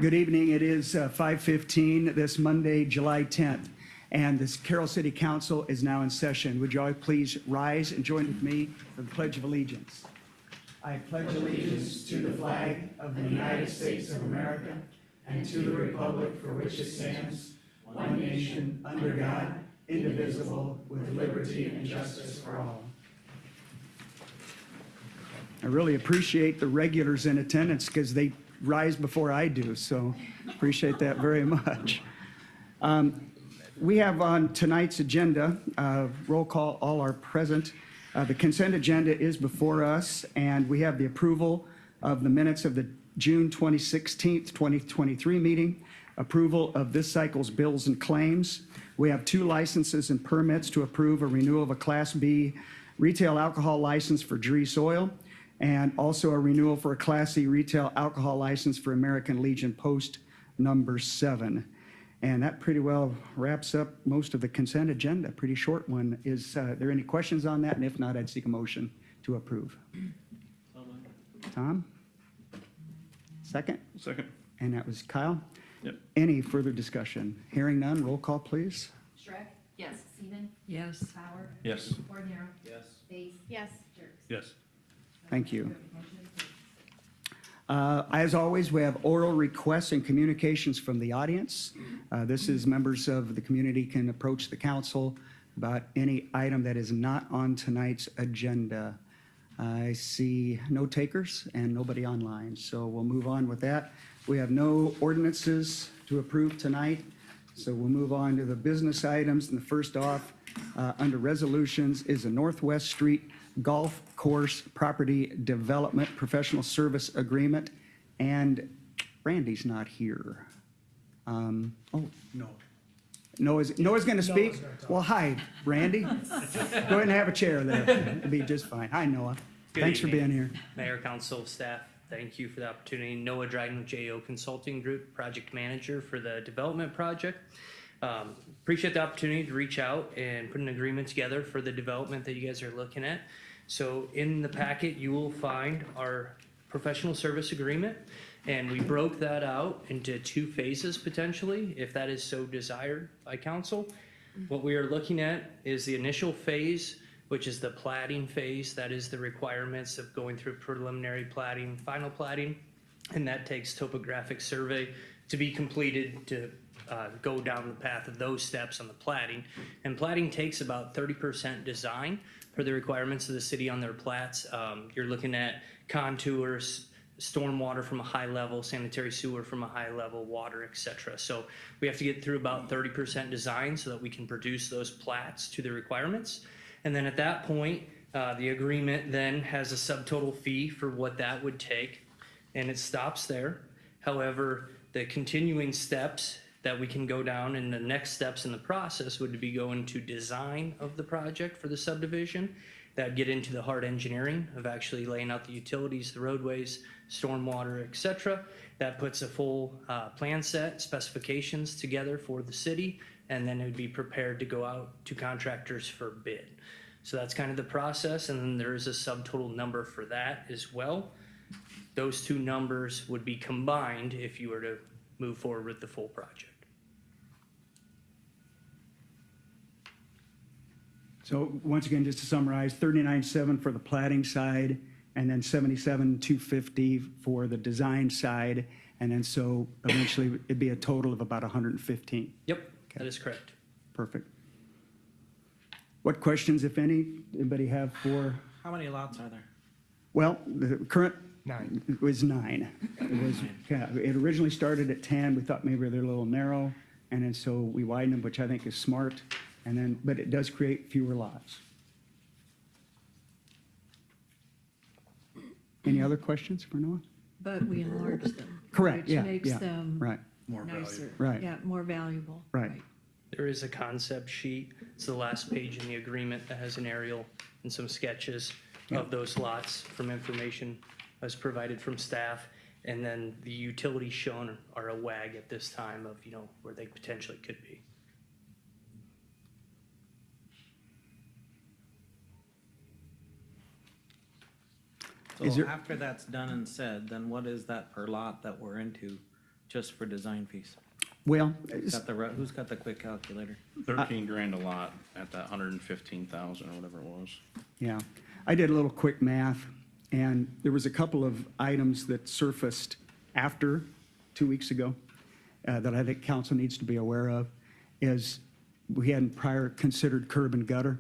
Good evening. It is 5:15 this Monday, July 10th, and this Carroll City Council is now in session. Would you all please rise and join with me for the Pledge of Allegiance? I pledge allegiance to the flag of the United States of America and to the republic for which it stands, one nation, under God, indivisible, with liberty and justice for all. I really appreciate the regulars in attendance because they rise before I do, so appreciate that very much. We have on tonight's agenda, roll call, all are present. The consent agenda is before us, and we have the approval of the minutes of the June 16th, 2023 meeting, approval of this cycle's bills and claims. We have 2 licenses and permits to approve: a renewal of a Class B retail alcohol license for Dries Oil, and also a renewal for a Class C retail alcohol license for American Legion Post number 7. And that pretty well wraps up most of the consent agenda. Pretty short one. Is there any questions on that? And if not, I'd seek a motion to approve. Tom? Second? Second. And that was Kyle? Yep. Any further discussion? Hearing none, roll call, please. Schreck? Yes. Seaman? Yes. Power? Yes. Ordinary? Yes. Bates? Yes. Jerks? Yes. Thank you. As always, we have oral requests and communications from the audience. This is members of the community can approach the council about any item that is not on tonight's agenda. I see no takers and nobody online, so we'll move on with that. We have no ordinances to approve tonight, so we'll move on to the business items. And the first off, under resolutions, is a Northwest Street Golf Course Property Development Professional Service Agreement, and Randy's not here. Oh, No. Noah's going to speak? Well, hi, Randy. Go ahead and have a chair there. It'll be just fine. Hi, Noah. Good Thanks for evening. being here. Mayor, council, staff, thank you for the opportunity. Noah Dryden with JO Consulting Group, project manager for the development project. Appreciate the opportunity to reach out and put an agreement together for the development that you guys are looking at. So in the packet, you will find our professional service agreement, and we broke that out into 2 phases potentially, if that is so desired by council. What we are looking at is the initial phase, which is the platting phase. That is the requirements of going through preliminary platting, final platting, and that takes topographic survey to be completed to go down the path of those steps on the platting. And platting takes about 30% design for the requirements of the city on their plats. You're looking at contours, stormwater from a high level, sanitary sewer from a high level, water, etc. So we have to get through about 30% design so that we can produce those plats to the requirements. And then at that point, the agreement then has a subtotal fee for what that would take, and it stops there. However, the continuing steps that we can go down, and the next steps in the process would be going to design of the project for the subdivision. That get into the hard engineering of actually laying out the utilities, the roadways, stormwater, etc. That puts a full plan set, specifications together for the city, and then it would be prepared to go out to contractors for bid. So that's kind of the process, and then there is a subtotal number for that as well. Those 2 numbers would be combined if you were to move forward with the full project. So once again, just to summarize, $39,700 for the platting side, and then $77,250 for the design side, and then so eventually it'd be a total of about $115,000. Yep, Okay. that is correct. Perfect. What questions, if any, anybody have for? How many lots are there? Well, the current 9. was 9. It originally started at 10. We thought maybe they're a little narrow, and then so we widened them, which I think is smart. And then, but it does create fewer lots. Any other questions for Noah? But we enlarge them. Correct, yeah, Which makes yeah, them right, More nicer. Right. Yeah, more valuable. Right. There is a concept sheet. It's the last page in the agreement that has an aerial and some sketches of those lots from information as provided from staff. And then the utilities shown are a WAG at this time of, where they potentially could be. So Is there- after that's done and said, then what is that per lot that we're into just for design fees? Well, Who's got the quick calculator? 13 grand a lot at that 115,000 or whatever it was. yeah, I did a little quick math, and there was a couple of items that surfaced after 2 weeks ago that I think council needs to be aware of, is we hadn't prior considered curb and gutter.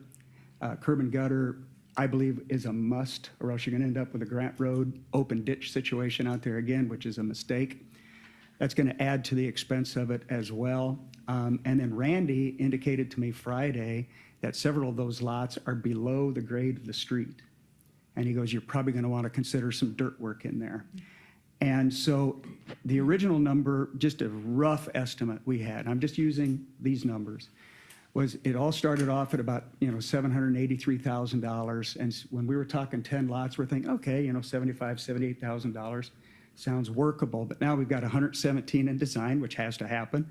Curb and gutter, I believe, is a must, or else you're gonna end up with a Grant Road open ditch situation out there again, which is a mistake. That's gonna add to the expense of it as well. And then Randy indicated to me Friday that several of those lots are below the grade of the street. And he goes, you're probably gonna wanna consider some dirt work in there. And so the original number, just a rough estimate we had, I'm just using these numbers, was it all started off at about, $783,000. And when we were talking 10 lots, we're thinking, okay, $75,000, $78,000 sounds workable. But now we've got 117 in design, which has to happen.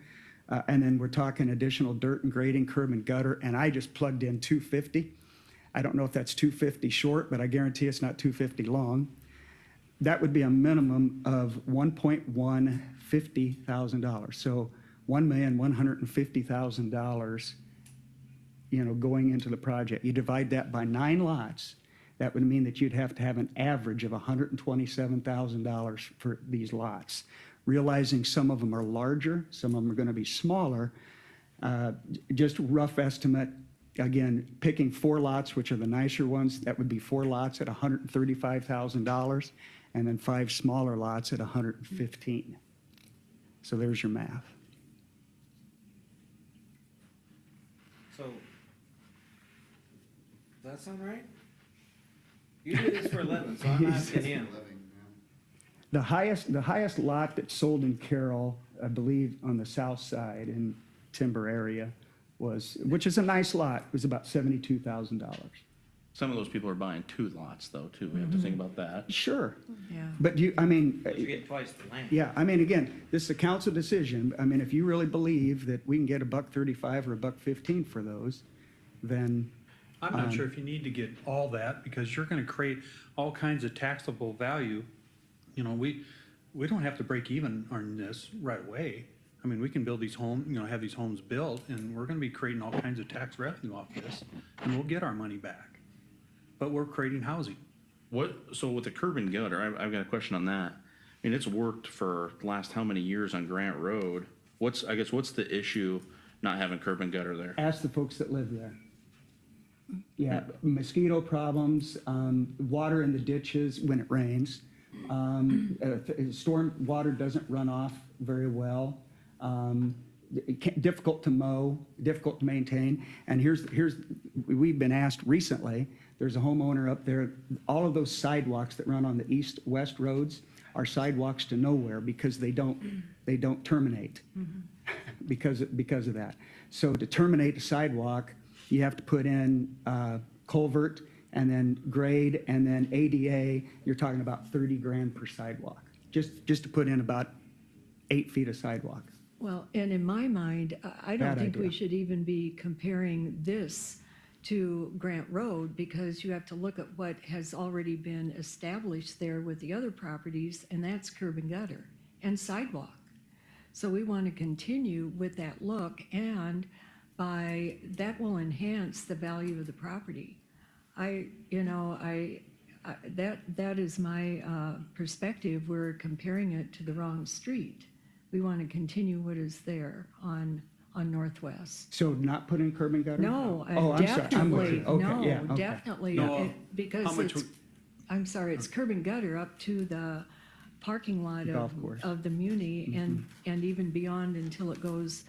And then we're talking additional dirt and grading, curb and gutter, and I just plugged in 250. I don't know if that's 250 short, but I guarantee it's not 250 long. That would be a minimum of $1,150,000. So $1,150,000, going into the project. You divide that by 9 lots, that would mean that you'd have to have an average of $127,000 for these lots. Realizing some of them are larger, some of them are going to be smaller. Just rough estimate, again, picking 4 lots, which are the nicer ones, that would be 4 lots at $135,000, and then 5 smaller lots at $115,000. So there's your math. So, does that sound right? You do this for a living, so I'm asking you. The highest lot that sold in Carroll, I believe, on the south side in Timber area which is a nice lot, was about $72,000. Some of those people are buying 2 lots though, too. We have to think about that. Sure. Yeah. But But you get twice the land. yeah, again, this is a council decision. If you really believe that we can get $1.35 or $1.15 for those, then I'm not sure if you need to get all that, because you're gonna create all kinds of taxable value. We don't have to break even on this right away. We can build these homes, have these homes built, and we're gonna be creating all kinds of tax revenue off this, and we'll get our money back. But we're creating housing. So with the curb and gutter, I've got a question on that. It's worked for the last how many years on Grant Road? What's the issue not having curb and gutter there? ask the folks that live there. Yeah, mosquito problems, water in the ditches when it rains. Storm water doesn't run off very well. Difficult to mow, difficult to maintain. And we've been asked recently, there's a homeowner up there, all of those sidewalks that run on the east-west roads are sidewalks to nowhere because they don't terminate because of that. So to terminate a sidewalk, you have to put in culvert and then grade and then ADA. You're talking about 30 grand per sidewalk, just to put in about 8 feet of sidewalk. Well, and in my mind, I don't Bad think we idea. should even be comparing this to Grant Road, because you have to look at what has already been established there with the other properties, and that's curb and gutter and sidewalk. So we want to continue with that look, and that will enhance the value of the property. That is my perspective. We're comparing it to the wrong street. We want to continue what is there on Northwest. So not put in curb and gutter? No, Oh, I'm sorry. I'm with definitely, you. Okay, no, yeah, okay. definitely, No, because how much it's, I'm sorry, it's curb and gutter up to the parking lot Golf course. of the Muni and even beyond until it goes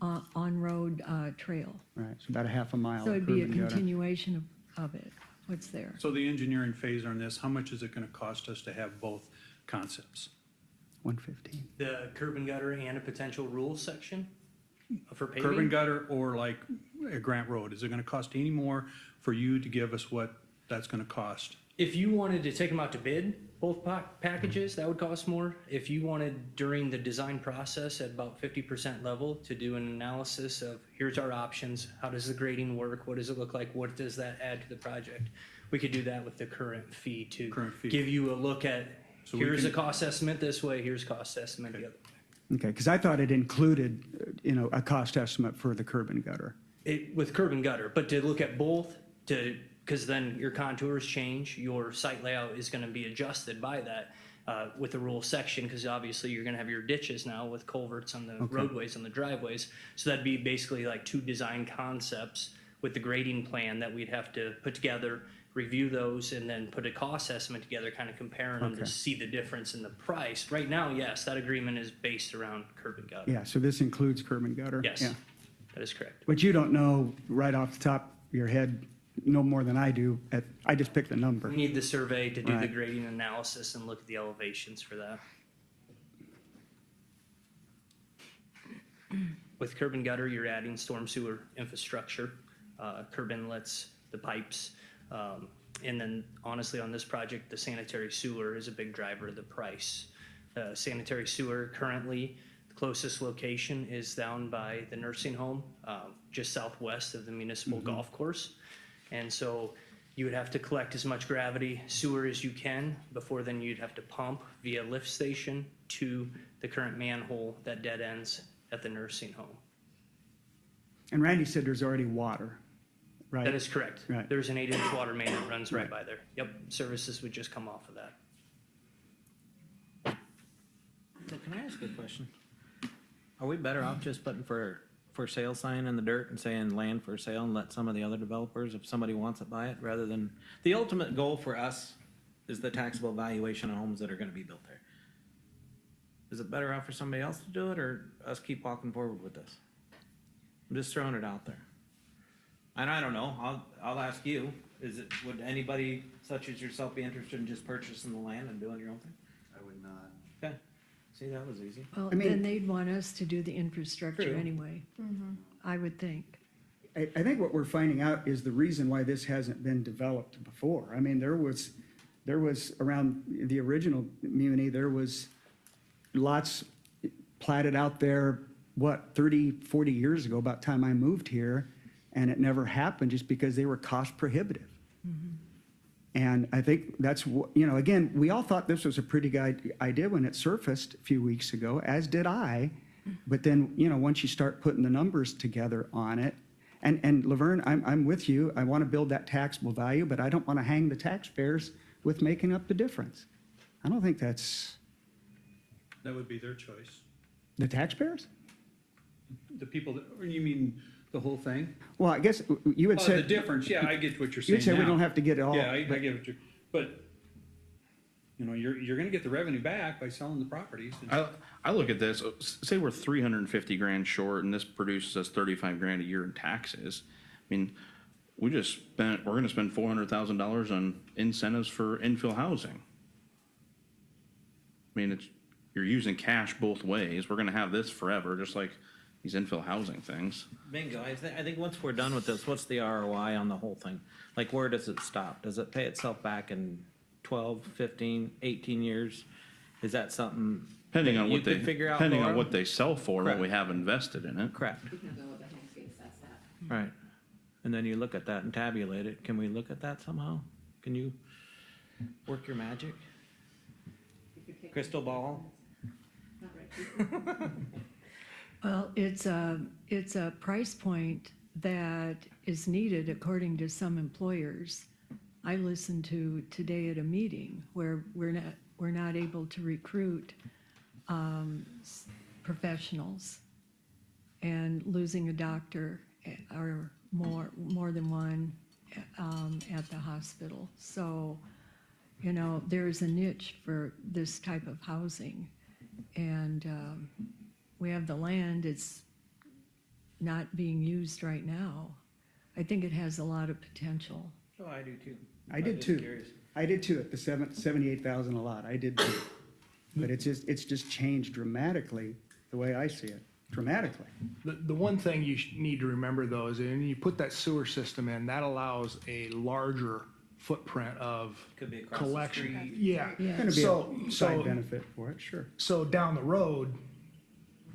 on-road trail. Right, so about a half a mile. So of it'd be a curb and gutter. continuation of it, what's there. So the engineering phase on this, how much is it gonna cost us to have both concepts? 115. The curb and gutter and a potential rules section for paving. Curb and gutter or like a Grant Road? Is it gonna cost any more for you to give us what that's gonna cost? If you wanted to take them out to bid, both packages, that would cost more. If you wanted during the design process at about 50% level to do an analysis of here's our options, how does the grading work, what does it look like, what does that add to the project? We could do that with the current fee to Current fee. give you a look at, So we here's a can- cost estimate this way, here's cost estimate the other way. Okay, because I thought it included, a cost estimate for the curb and gutter. With curb and gutter, but to look at both, because then your contours change, your site layout is gonna be adjusted by that, with the rural section, because obviously you're gonna have your ditches now with culverts on the roadways and the driveways. So that'd be basically like two design concepts with the grading plan that we'd have to put together, review those, and then put a cost estimate together, kind of comparing them to Okay. see the difference in the price. Right now, yes, that agreement is based around curb and gutter. Yeah, so this includes curb and gutter? Yes, Yeah. that is correct. But you don't know right off the top of your head, no more than I do. I just picked the number. We need the survey to do the Right. grading analysis and look at the elevations for that. With curb and gutter, you're adding storm sewer infrastructure, curb inlets, the pipes. And then honestly, on this project, the sanitary sewer is a big driver of the price. Sanitary sewer currently, the closest location is down by the nursing home, just southwest of the municipal golf course. And so you would have to collect as much gravity sewer as you can before then you'd have to pump via lift station to the current manhole that dead ends at the nursing home. And Randy said there's already water, right? That is correct. Right. There's an 8-inch water main that runs right Right. by there. Yep, services would just come off of that. So can I ask a question? Are we better off just putting for sale sign in the dirt and saying land for sale and let some of the other developers, if somebody wants it, buy it, rather than, the ultimate goal for us is the taxable valuation of homes that are gonna be built there. Is it better off for somebody else to do it, or us keep walking forward with this? I'm just throwing it out there. And I don't know, I'll ask you, would anybody such as yourself be interested in just purchasing the land and doing your own thing? I would not. Okay, see, that was easy. Well, I mean- then they'd want us to do the infrastructure True. anyway, I would think. I think what we're finding out is the reason why this hasn't been developed before. I mean, there was around the original Muni, there was lots platted out there, 30, 40 years ago, about the time I moved here, and it never happened just because they were cost prohibitive. And I think that's, again, we all thought this was a pretty good idea when it surfaced a few weeks ago, as did I. But then, once you start putting the numbers together on it, and Laverne, I'm with you. I want to build that taxable value, but I don't want to hang the taxpayers with making up the difference. I don't think that's That would be their choice. the taxpayers? The people that, or you mean the whole thing? Well, I guess you had Oh, the said, difference, yeah, I get what you're you saying had said we now. don't have to get it all. Yeah, I get what you're, but, you're gonna get the revenue back by selling the properties. I look at this, say we're 350 grand short and this produces us 35 grand a year in taxes. I mean, we're gonna spend $400,000 on incentives for infill housing. I mean, you're using cash both ways. We're gonna have this forever, just like these infill housing things. Bingo, I think once we're done with this, what's the ROI on the whole thing? Like, where does it stop? Does it pay itself back in 12, 15, 18 years? Is that something Depending that on you what they, could figure out, depending on Laura? what they sell for, and what we Correct. have invested in it. Correct, We can go with the next big assess that. right. And then you look at that and tabulate it. Can we look at that somehow? Can you work your magic? You could pick- Crystal ball? Not right. Well, it's a price point that is needed according to some employers. I listened to today at a meeting where we're not able to recruit professionals, and losing a doctor or more than one at the hospital. So, there's a niche for this type of housing, and we have the land. It's not being used right now. I think it has a lot of potential. Oh, I do too. I did I'm just too. curious. I did too, at the 78,000 a lot. I did too. But it's just changed dramatically, the way I see it, dramatically. The one thing you need to remember though is when you put that sewer system in, that allows a larger footprint of Could be across the collection. street. Yeah. Yeah. Going to be So- a so- side benefit for it, sure. So down the road,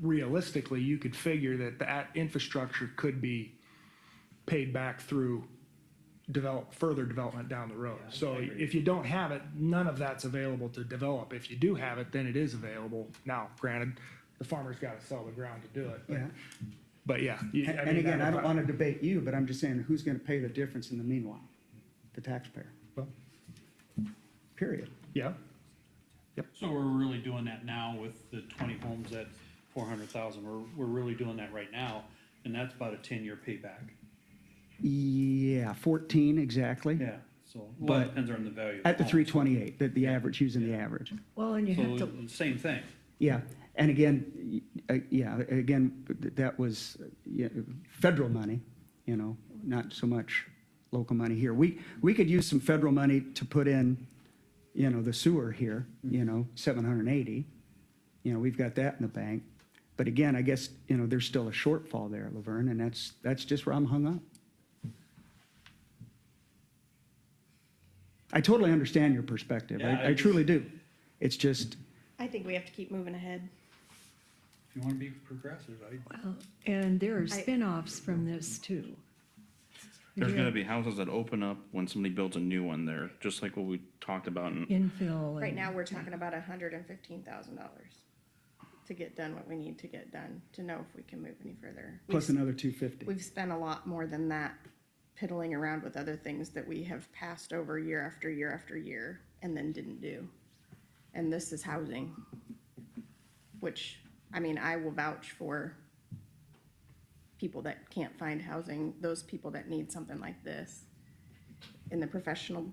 realistically, you could figure that infrastructure could be paid back through further development down the road. So if you don't have it, none of that's available to develop. If you do have it, then it is available. Now, granted, the farmer's gotta sell the ground to do it. Yeah. But yeah. And again, I don't want to debate you, but I'm just saying, who's going to pay the difference in the meanwhile? The taxpayer, Well, period. yeah, So we're really doing that now with the 20 homes at 400,000. We're really doing that right now, and that's about a 10-year payback. Yeah, 14 exactly. Yeah, so, well, But it depends on the value. of At the home. 328, the average, using the average. Well, and you have So, to, same thing. Yeah, and again, that was federal money, not so much local money here. We could use some federal money to put in, the sewer here, 780. We've got that in the bank. But again, I guess, there's still a shortfall there, Laverne, and that's just where I'm hung up. I totally understand your perspective. Yeah, I truly do. It's just, I think we have to keep moving ahead. If you want to be progressive, and there are spin-offs from this too. There's Yeah. gonna be houses that open up when somebody builds a new one there, just like what we talked about in Infill. Right and- now, we're talking about $115,000 to get done what we need to get done, to know if we can move any further. plus another 250. We've spent a lot more than that piddling around with other things that we have passed over year after year after year and then didn't do. And this is housing, which, I will vouch for people that can't find housing, those people that need something like this in the professional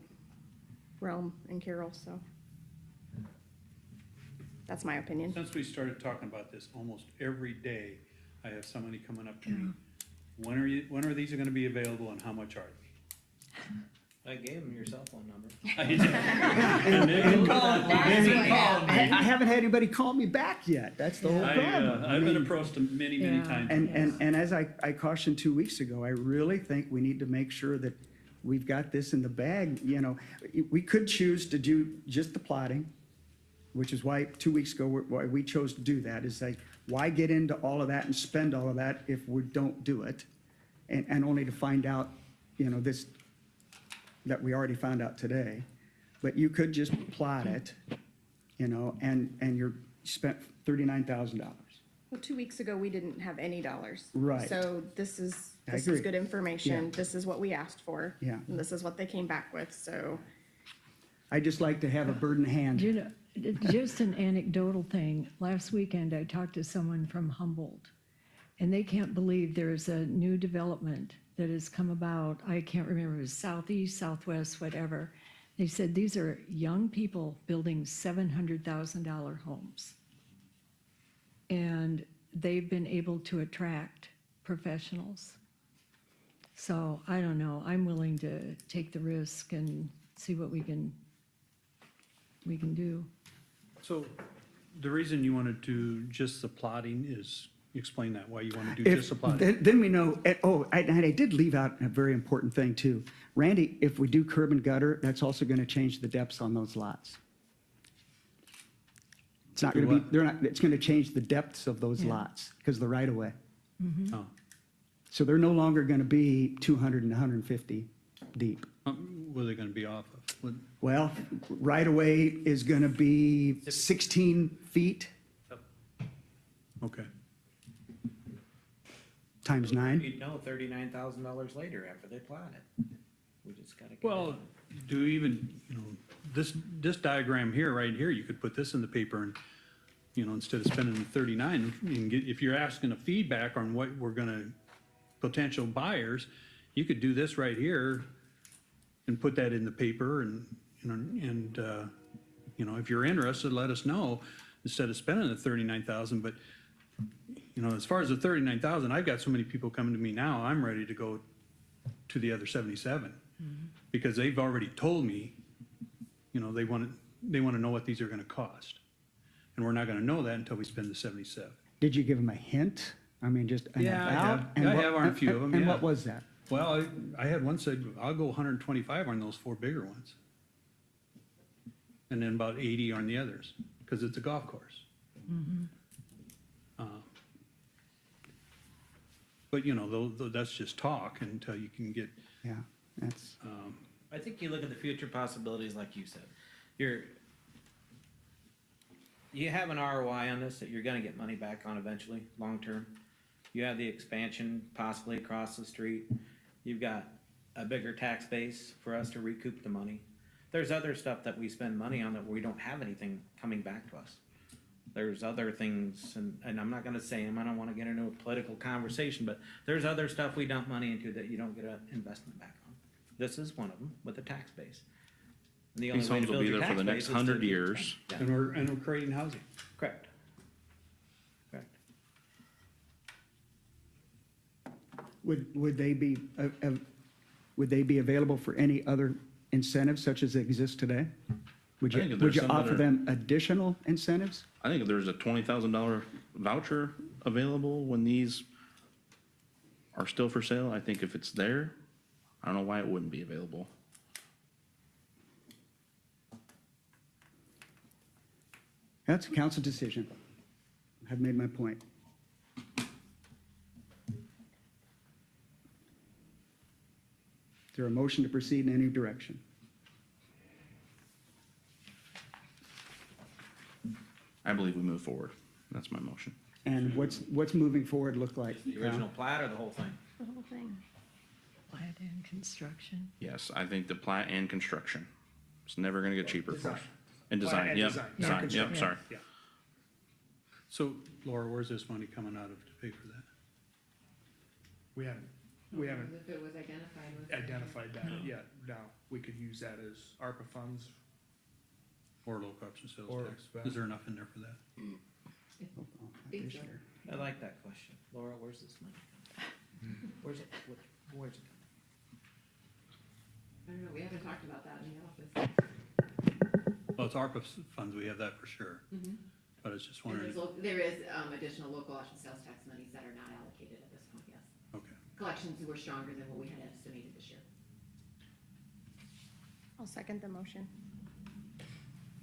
realm in Carroll, so. That's my opinion. since we started talking about this, almost every day, I have somebody coming up to me. When are these going to be available and how much are they? I gave him your cell phone number. I haven't had anybody call me back yet. That's the whole problem. I've been approached many Yeah. times. And as I cautioned 2 weeks ago, I really think we need to make sure that we've got this in the bag. We could choose to do just the plotting, which is why 2 weeks ago, why we chose to do that, is like, why get into all of that and spend all of that if we don't do it? And only to find out, this, that we already found out today. But you could just plot it, and you're spent $39,000. Well, 2 weeks ago, we didn't have any dollars. Right. So this is I agree. good information. Yeah. This is what we asked for. Yeah. And this is what they came back with, so. I just like to have a bird in hand. Just an anecdotal thing. Last weekend, I talked to someone from Humboldt, and they can't believe there's a new development that has come about. I can't remember, it was southeast, southwest, whatever. They said these are young people building $700,000 homes. And they've been able to attract professionals. So I don't know, I'm willing to take the risk and see what we can do. So the reason you want to do just the plotting is, explain that, why you want to do just the plotting. Then we know, I did leave out a very important thing too. Randy, if we do curb and gutter, that's also going to change the depths on those lots. It's not going to be, it's going to change the depths of those lots because of the right of way. Oh. So they're no longer going to be 200 and 150 deep. What are they going to be off of? Well, right of way is going to be 16 feet Okay. times 9. You'd know $39,000 later after they plot it. We just gotta get it Well, done. do even, this diagram here, right here, you could put this in the paper and, instead of spending the 39, you can get, if you're asking a feedback on what we're gonna, potential buyers, you could do this right here and put that in the paper and, if you're interested, let us know, instead of spending the 39,000, but, as far as the 39,000, I've got so many people coming to me now, I'm ready to go to the other 77. Because they've already told me, they want to know what these are gonna cost. And we're not gonna know that until we spend the 77. Did you give them a hint? I mean, just an Yeah, I about? have. And I what- have on a few of them, And yeah. what was that? Well, I had one said, I'll go 125 on those 4 bigger ones. And then about 80 on the others, because it's a golf course. But, that's just talk until you can get, Yeah, that's, I think you look at the future possibilities, like you said. you have an ROI on this that you're gonna get money back on eventually, long-term. You have the expansion possibly across the street. You've got a bigger tax base for us to recoup the money. There's other stuff that we spend money on that we don't have anything coming back to us. There's other things, and I'm not gonna say them, I don't wanna get into a political conversation, but there's other stuff we dump money into that you don't get an investment back on. This is one of them with a tax base. And the only These way to homes will build be your there for tax the base next is to- 100 years. Yeah, And we're creating housing. correct. Correct. Would they be, would they be available for any other incentives such as exist today? Would I think you, if would there's you some that offer are- them additional incentives? I think if there's a $20,000 voucher available when these are still for sale, I think if it's there, I don't know why it wouldn't be available. That's a council decision. I've made my point. Is there a motion to proceed in any direction? I believe we move forward. That's my motion. And what's moving forward look like? The original plat or the whole thing? The whole thing. Plat and construction. Yes, I think the plat and construction. It's never gonna get cheaper for us. Design. And Plat design, and yep, design, not design, yep, construction. sorry. Yeah. So Laura, where's this money coming out of to pay for that? We haven't If it was identified with. identified that yet. Now, we could use that as ARPA funds. Or local option sales Or tax? expense. Is there enough in there for that? Think so. I like that question. Laura, where's this money coming? Where's it, where's it coming? I don't know, we haven't talked about that in the office. Well, it's ARPA funds, we have that for sure. Mhm. But it's just And wondering, there is additional local option sales tax monies that are not allocated at this point, yes. okay. Collections were stronger than what we had estimated this year. I'll second the motion.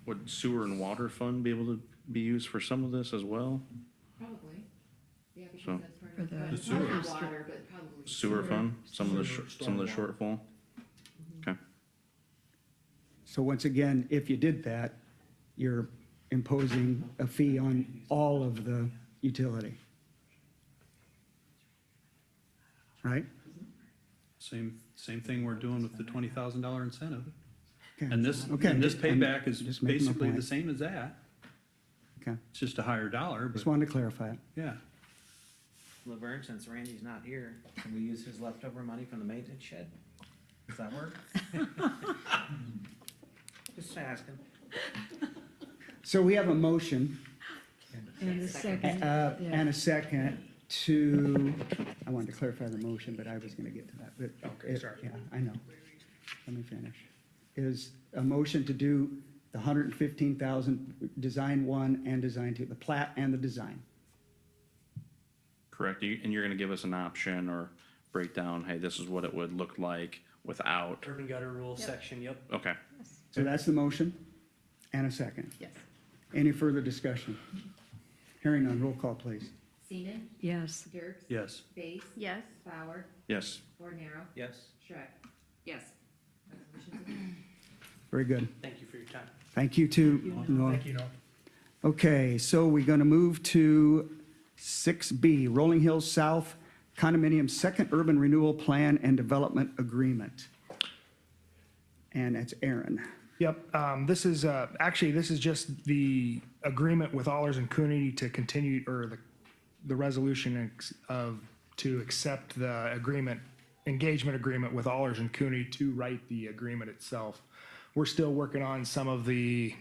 Would sewer and water fund be able to be used for some of this as well? Probably, yeah, So- because that's part For of, the probably sewer. not water, but probably. Sewer fund, some of the, some of the shortfall? Okay. So once again, if you did that, you're imposing a fee on all of the utility. Right? Same thing we're doing with the $20,000 incentive. Okay. And this Okay, payback I'm is just making my basically the point. same as that. Okay, It's just a higher dollar, just but wanted to clarify it. yeah. Laverne, since Randy's not here, can we use his leftover money from the maintenance shed? Does that work? Just asking. So we have a motion And the second, and a second to, I wanted to clarify the motion, but I was going to get to that. But Okay, sorry. Yeah, I know. Let me finish. Is a motion to do the 115,000, design one and design two, the plat and the design. Correct. And you're gonna give us an option or breakdown, hey, this is what it would look like without, Urban gutter rules Yep. section, yep. okay. So that's the motion and a second. Yes. Any further discussion? Hearing none, roll call, please. Seaman, yes, Dirks. Yes. Base. Yes. Bauer, Yes, Bornero, Yes? Shrek. Yes. Resolution's approved. Very good. Thank you for your time. Thank you too. Noah. Thank you, Noah. Okay, so we're going to move to 6B, Rolling Hills South Condominium Second Urban Renewal Plan and Development Agreement. And that's Aaron. Yep, this is, actually, this is just the agreement with Allers and Cooney to continue, or the resolution to accept the agreement, engagement agreement with Allers and Cooney to write the agreement itself. We're still working on some of the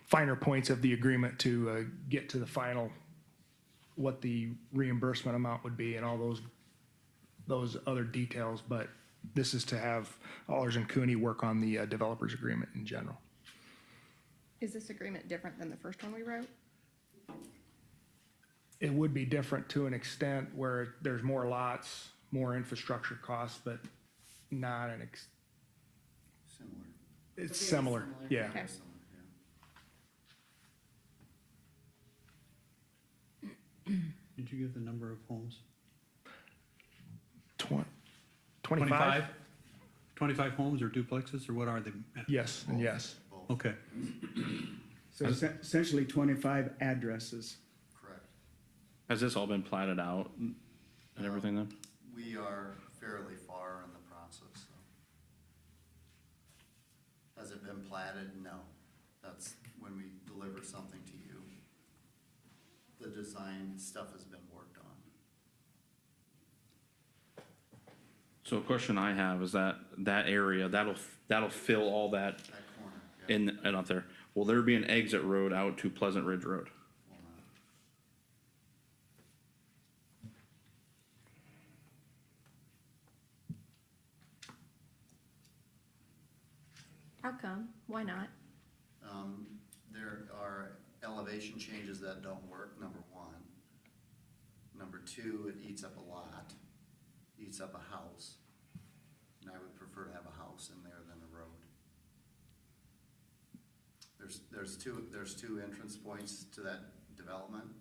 finer points of the agreement to get to the final, what the reimbursement amount would be and all those other details, but this is to have Allers and Cooney work on the developers agreement in general. Is this agreement different than the first one we wrote? It would be different to an extent where there's more lots, more infrastructure costs, but not it's Very similar, similar. yeah. Okay. Did you give the number of homes? 25? 25 homes or duplexes, or what are they? Yes, and yes. Okay. So essentially 25 addresses. Correct. Has this all been platted out and everything then? We are fairly far in the process, so. Has it been platted? No. That's when we deliver something to you. The design stuff has been worked on. So a question I have is that area, that'll fill all that That corner, yeah. in and up there. Will there be an exit road out to Pleasant Ridge Road? Will not. How come? Why not? There are elevation changes that don't work, number one. Number two, it eats up a lot, eats up a house. And I would prefer to have a house in there than a road. There's two entrance points to that development.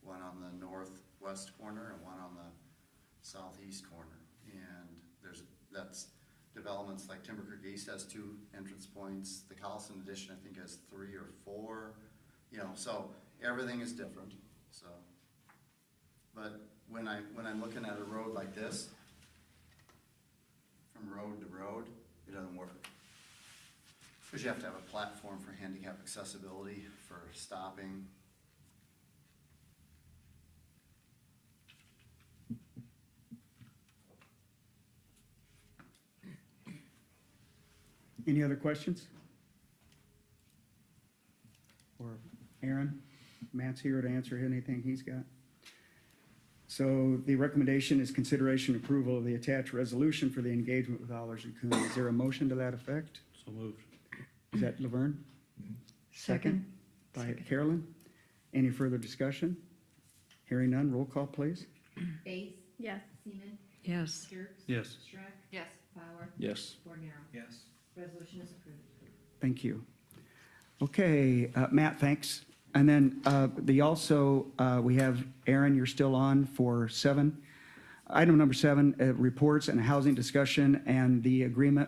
One on the northwest corner and one on the southeast corner. And that's developments like Timber Creek East has two entrance points. The Collison Edition, I think, has 3 or 4. You know, so everything is different. So, but when I'm looking at a road like this, from road to road, it doesn't work. Because you have to have a platform for handicap accessibility, for stopping. Any other questions? Or Aaron? Matt's here to answer anything he's got. So the recommendation is consideration approval of the attached resolution for the engagement with Allers and Coon. Is there a motion to that effect? So moved. Is that Laverne? Second. By Carolyn. Any further discussion? Hearing none, roll call, please. Base, Yes. Seaman, Yes. Jerks. Yes. Shrek. Yes. Bauer. Yes. Bornero. Yes. Resolution is approved. Thank you. Okay, Matt, thanks. And then we have Aaron, you're still on for 7. Item number 7, reports and housing discussion and the agreement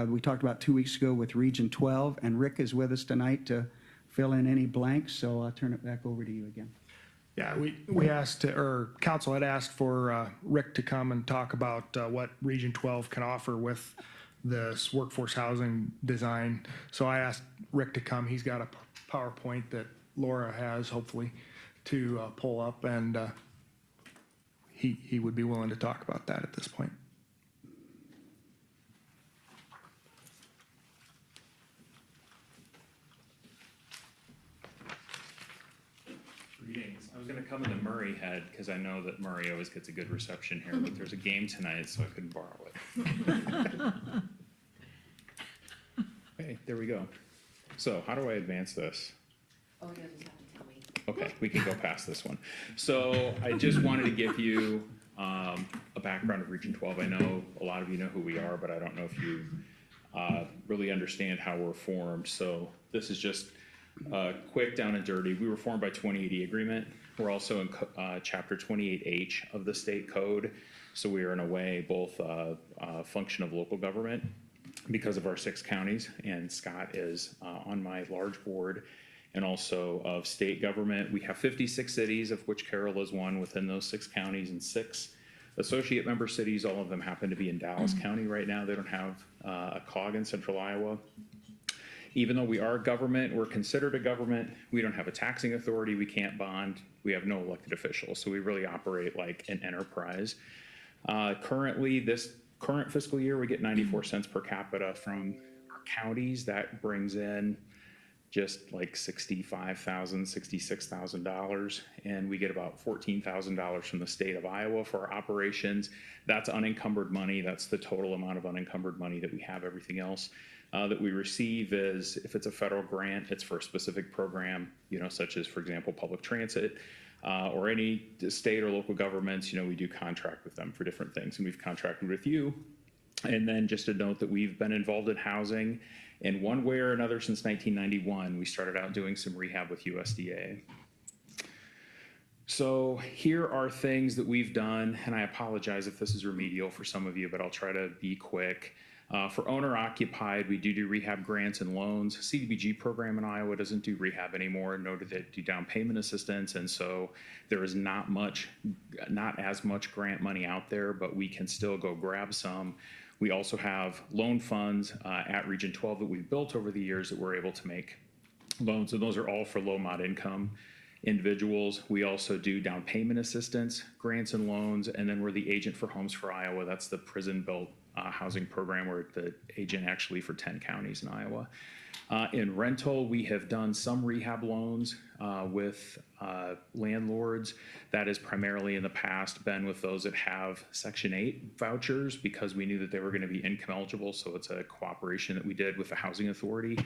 we talked about 2 weeks ago with Region 12. And Rick is with us tonight to fill in any blanks, so I'll turn it back over to you again. Yeah, we asked, or council had asked for Rick to come and talk about what Region 12 can offer with this workforce housing design. So I asked Rick to come. He's got a PowerPoint that Laura has, hopefully, to pull up, and he would be willing to talk about that at this point. Greetings. I was going to come into Murray Head because I know that Murray always gets a good reception here, but there's a game tonight, so I couldn't borrow it. Hey, there we go. So how do I advance this? Oh, he doesn't have to tell me. Okay, we can go past this one. So I just wanted to give you a background of Region 12. I know a lot of you know who we are, but I don't know if you really understand how we're formed. So this is just quick, down and dirty. We were formed by 2080 agreement. We're also in Chapter 28H of the state code. So we are in a way both a function of local government because of our 6 counties, and Scott is on my large board, and also of state government. We have 56 cities, of which Carroll is one within those 6 counties, and 6 associate member cities. All of them happen to be in Dallas County right now. They don't have a COG in central Iowa. Even though we are government, we're considered a government, we don't have a taxing authority, we can't bond, we have no elected officials, so we really operate like an enterprise. Currently, this current fiscal year, we get 94 cents per capita from our counties. That brings in just like $65,000, $66,000, and we get about $14,000 from the state of Iowa for our operations. That's unencumbered money. That's the total amount of unencumbered money that we have. Everything else that we receive is, if it's a federal grant, it's for a specific program, such as, for example, public transit, or any state or local governments, we do contract with them for different things, and we've contracted with you. And then just a note that we've been involved in housing in one way or another since 1991. We started out doing some rehab with USDA. So here are things that we've done, and I apologize if this is remedial for some of you, but I'll try to be quick. For owner occupied, we do rehab grants and loans. CDBG program in Iowa doesn't do rehab anymore, nor do they do down payment assistance. And so there is not as much grant money out there, but we can still go grab some. We also have loan funds at Region 12 that we've built over the years that we're able to make loans. And those are all for low mod income individuals. We also do down payment assistance, grants and loans, and then we're the agent for Homes for Iowa. That's the prison-built housing program. We're the agent actually for 10 counties in Iowa. In rental, we have done some rehab loans with landlords. That has primarily in the past been with those that have Section 8 vouchers because we knew that they were going to be income eligible. So it's a cooperation that we did with the Housing Authority.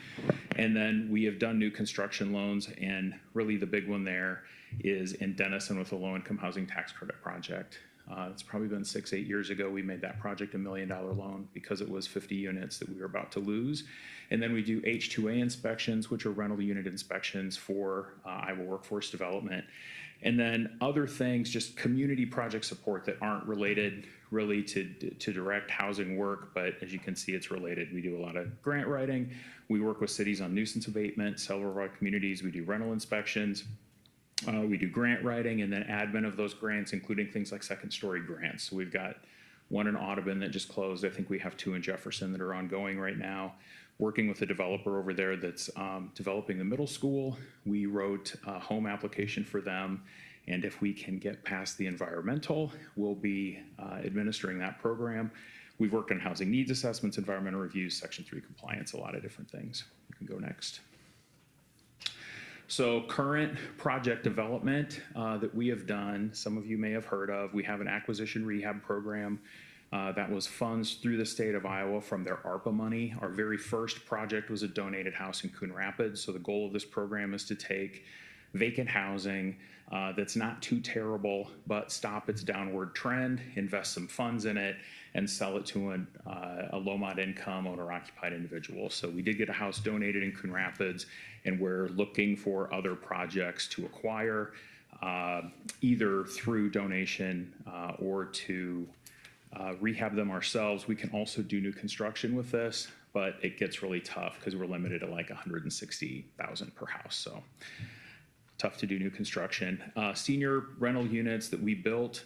And then we have done new construction loans. And really the big one there is in Denison with a low-income housing tax credit project. It's probably been 6-8 years ago. We made that project $1 million loan because it was 50 units that we were about to lose. And then we do H2A inspections, which are rental unit inspections for Iowa workforce development. And then other things, just community project support that aren't related really to direct housing work, but as you can see, it's related. We do a lot of grant writing. We work with cities on nuisance abatement, several of our communities. We do rental inspections. We do grant writing and then admin of those grants, including things like second story grants. So we've got one in Audubon that just closed. I think we have 2 in Jefferson that are ongoing right now. Working with a developer over there that's developing the middle school. We wrote a home application for them. And if we can get past the environmental, we'll be administering that program. We've worked on housing needs assessments, environmental reviews, Section 3 compliance, a lot of different things. You can go next. So current project development that we have done, some of you may have heard of, we have an acquisition rehab program that was funds through the state of Iowa from their ARPA money. Our very first project was a donated house in Coon Rapids. So the goal of this program is to take vacant housing that's not too terrible, but stop its downward trend, invest some funds in it, and sell it to a low mod income owner occupied individual. So we did get a house donated in Coon Rapids, and we're looking for other projects to acquire either through donation or to rehab them ourselves. We can also do new construction with this, but it gets really tough because we're limited to like 160,000 per house. So tough to do new construction. Senior rental units that we built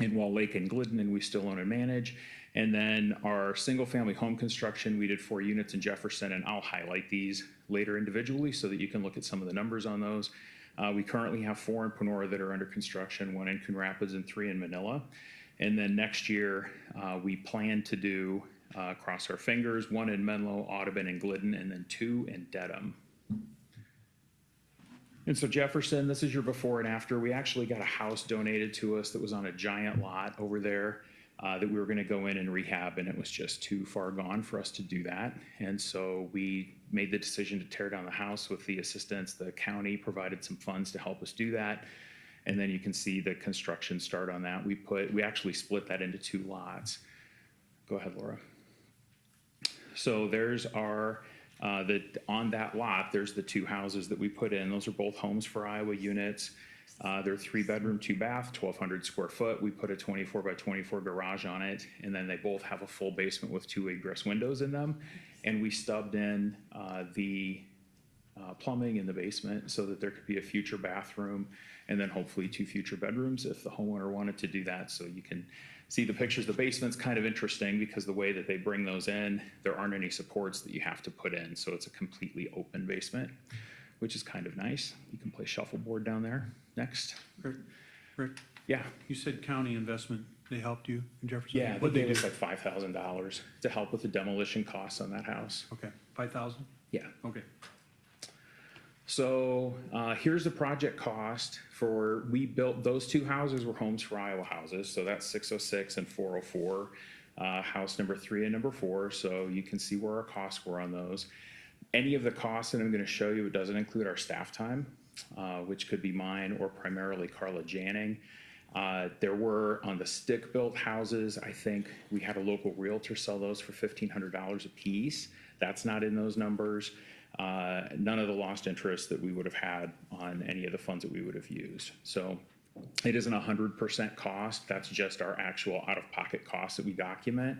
in Wall Lake and Glidden, and we still own and manage. And then our single family home construction, we did 4 units in Jefferson, and I'll highlight these later individually so that you can look at some of the numbers on those. We currently have 4 in Panora that are under construction, 1 in Coon Rapids and 3 in Manila. And then next year, we plan to do, cross our fingers, 1 in Menlo, Audubon, and Glidden, and then 2 in Dedham. And so Jefferson, this is your before and after. We actually got a house donated to us that was on a giant lot over there that we were going to go in and rehab, and it was just too far gone for us to do that. And so we made the decision to tear down the house with the assistance. The county provided some funds to help us do that. And then you can see the construction start on that. We actually split that into 2 lots. Go ahead, Laura. So there's our, on that lot, there's the 2 houses that we put in. Those are both Homes for Iowa units. They're 3-bedroom, 2-bath, 1,200 square foot. We put a 24 by 24 garage on it. And then they both have a full basement with 2 egress windows in them. And we stubbed in the plumbing in the basement so that there could be a future bathroom and then hopefully 2 future bedrooms if the homeowner wanted to do that. So you can see the pictures. The basement's kind of interesting because the way that they bring those in, there aren't any supports that you have to put in. So it's a completely open basement, which is kind of nice. You can play shuffleboard down there. Next. Rick, Yeah. you said county investment, they helped you in Jefferson? Yeah, they What'd gave do? us like $5,000 to help with the demolition costs on that house. Okay, 5,000? Yeah. Okay. So here's the project cost for, we built, those 2 houses were Homes for Iowa houses. So that's 606 and 404, house number 3 and number 4. So you can see where our costs were on those. Any of the costs that I'm going to show you, it doesn't include our staff time, which could be mine or primarily Carla Janning. There were, on the stick-built houses, I think we had a local realtor sell those for $1,500 a piece. That's not in those numbers. None of the lost interest that we would have had on any of the funds that we would have used. So it isn't 100% cost. That's just our actual out-of-pocket costs that we document.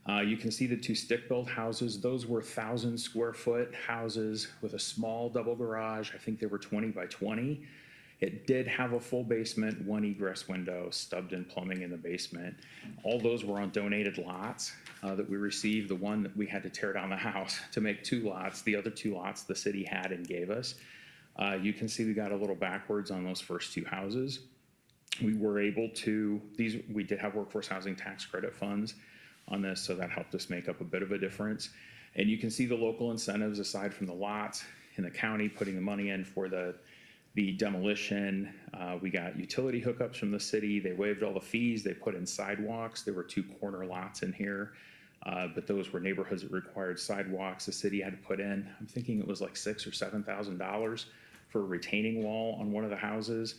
You can see the two stick-built houses. Those were 1,000-square-foot houses with a small double garage. I think they were 20 by 20. It did have a full basement, one egress window, stubbed-in plumbing in the basement. All those were on donated lots that we received. The one that we had to tear down the house to make 2 lots. The other 2 lots the city had and gave us. You can see we got a little backwards on those first 2 houses. We were able to, we did have workforce housing tax credit funds on this, so that helped us make up a bit of a difference. And you can see the local incentives aside from the lots in the county putting the money in for the demolition. We got utility hookups from the city. They waived all the fees. They put in sidewalks. There were 2 corner lots in here, but those were neighborhoods that required sidewalks the city had to put in. I'm thinking it was like $6,000 or $7,000 for a retaining wall on one of the houses.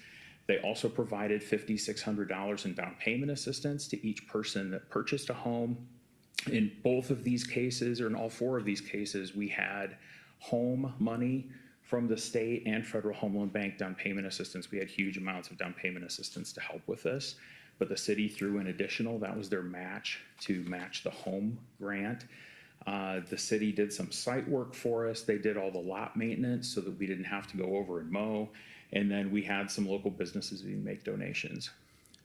They also provided $5,600 in down payment assistance to each person that purchased a home. In both of these cases, or in all 4 of these cases, we had home money from the state and Federal Home Loan Bank down payment assistance. We had huge amounts of down payment assistance to help with this, but the city threw in additional. That was their match to match the home grant. The city did some site work for us. They did all the lot maintenance so that we didn't have to go over and mow. And then we had some local businesses who make donations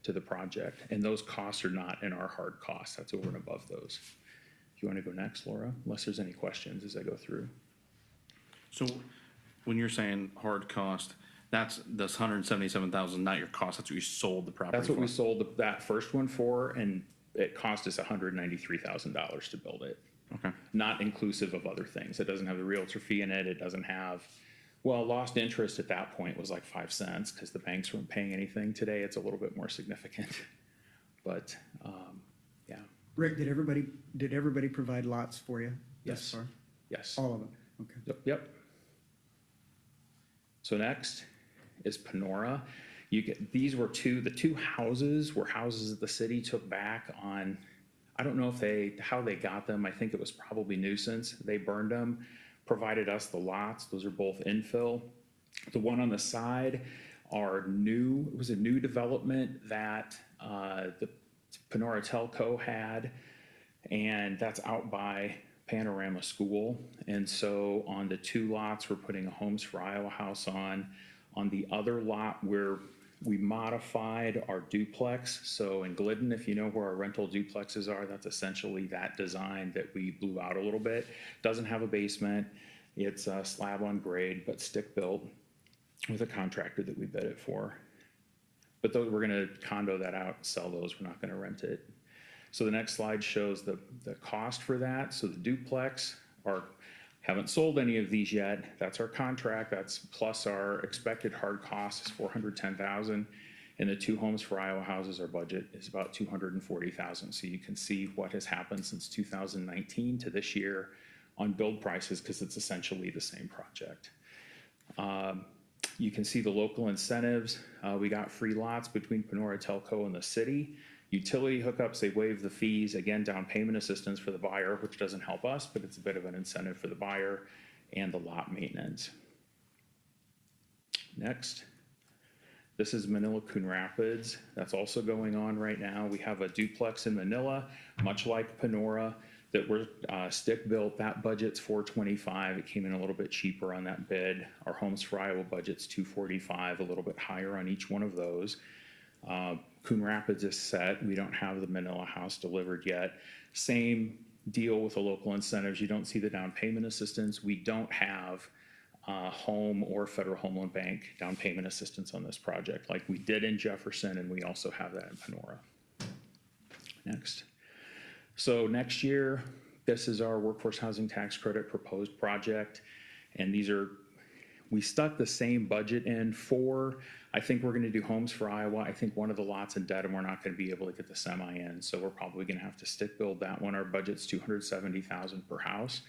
to the project. And those costs are not in our hard costs. That's over and above those. If you want to go next, Laura, unless there's any questions as I go through. So when you're saying hard cost, that's 177,000, not your cost. That's what you sold the property for. That's what we sold that first one for, and it cost us $193,000 to build it. Okay. Not inclusive of other things. It doesn't have the realtor fee in it. It doesn't have, well, lost interest at that point was like 5 cents because the banks weren't paying anything. Today, it's a little bit more significant. But, yeah. Rick, did everybody provide lots for you thus Yes. far? Yes. All of them? Okay. Yep. So next is Panora. These were the 2 houses were houses that the city took back on. I don't know how they got them. I think it was probably nuisance. They burned them, provided us the lots. Those are both infill. The one on the side it was a new development that the Panora Telco had, and that's out by Panorama School. And so on the 2 lots, we're putting a Homes for Iowa house on. On the other lot, we modified our duplex. So in Glidden, if you know where our rental duplexes are, that's essentially that design that we blew out a little bit. Doesn't have a basement. It's a slab on grade, but stick built with a contractor that we bid it for. But we're gonna condo that out and sell those. We're not gonna rent it. So the next slide shows the cost for that. So the duplex, haven't sold any of these yet. That's our contract. That's plus our expected hard cost is $410,000. And the 2 Homes for Iowa houses, our budget is about $240,000. So you can see what has happened since 2019 to this year on build prices because it's essentially the same project. You can see the local incentives. We got free lots between Panora Telco and the city. Utility hookups, they waive the fees. Again, down payment assistance for the buyer, which doesn't help us, but it's a bit of an incentive for the buyer, and the lot maintenance. Next, this is Manila Coon Rapids. That's also going on right now. We have a duplex in Manila, much like Panora, that we're stick built. That budget's $425. It came in a little bit cheaper on that bid. Our Homes for Iowa budget's $245, a little bit higher on each one of those. Coon Rapids is set. We don't have the Manila house delivered yet. Same deal with the local incentives. You don't see the down payment assistance. We don't have home or Federal Home Loan Bank down payment assistance on this project like we did in Jefferson, and we also have that in Panora. Next. So next year, this is our workforce housing tax credit proposed project, and we stuck the same budget in for, I think we're gonna do Homes for Iowa. I think one of the lots in Dedham, we're not gonna be able to get the semi in, so we're probably gonna have to stick build that one. Our budget's $270,000 per house.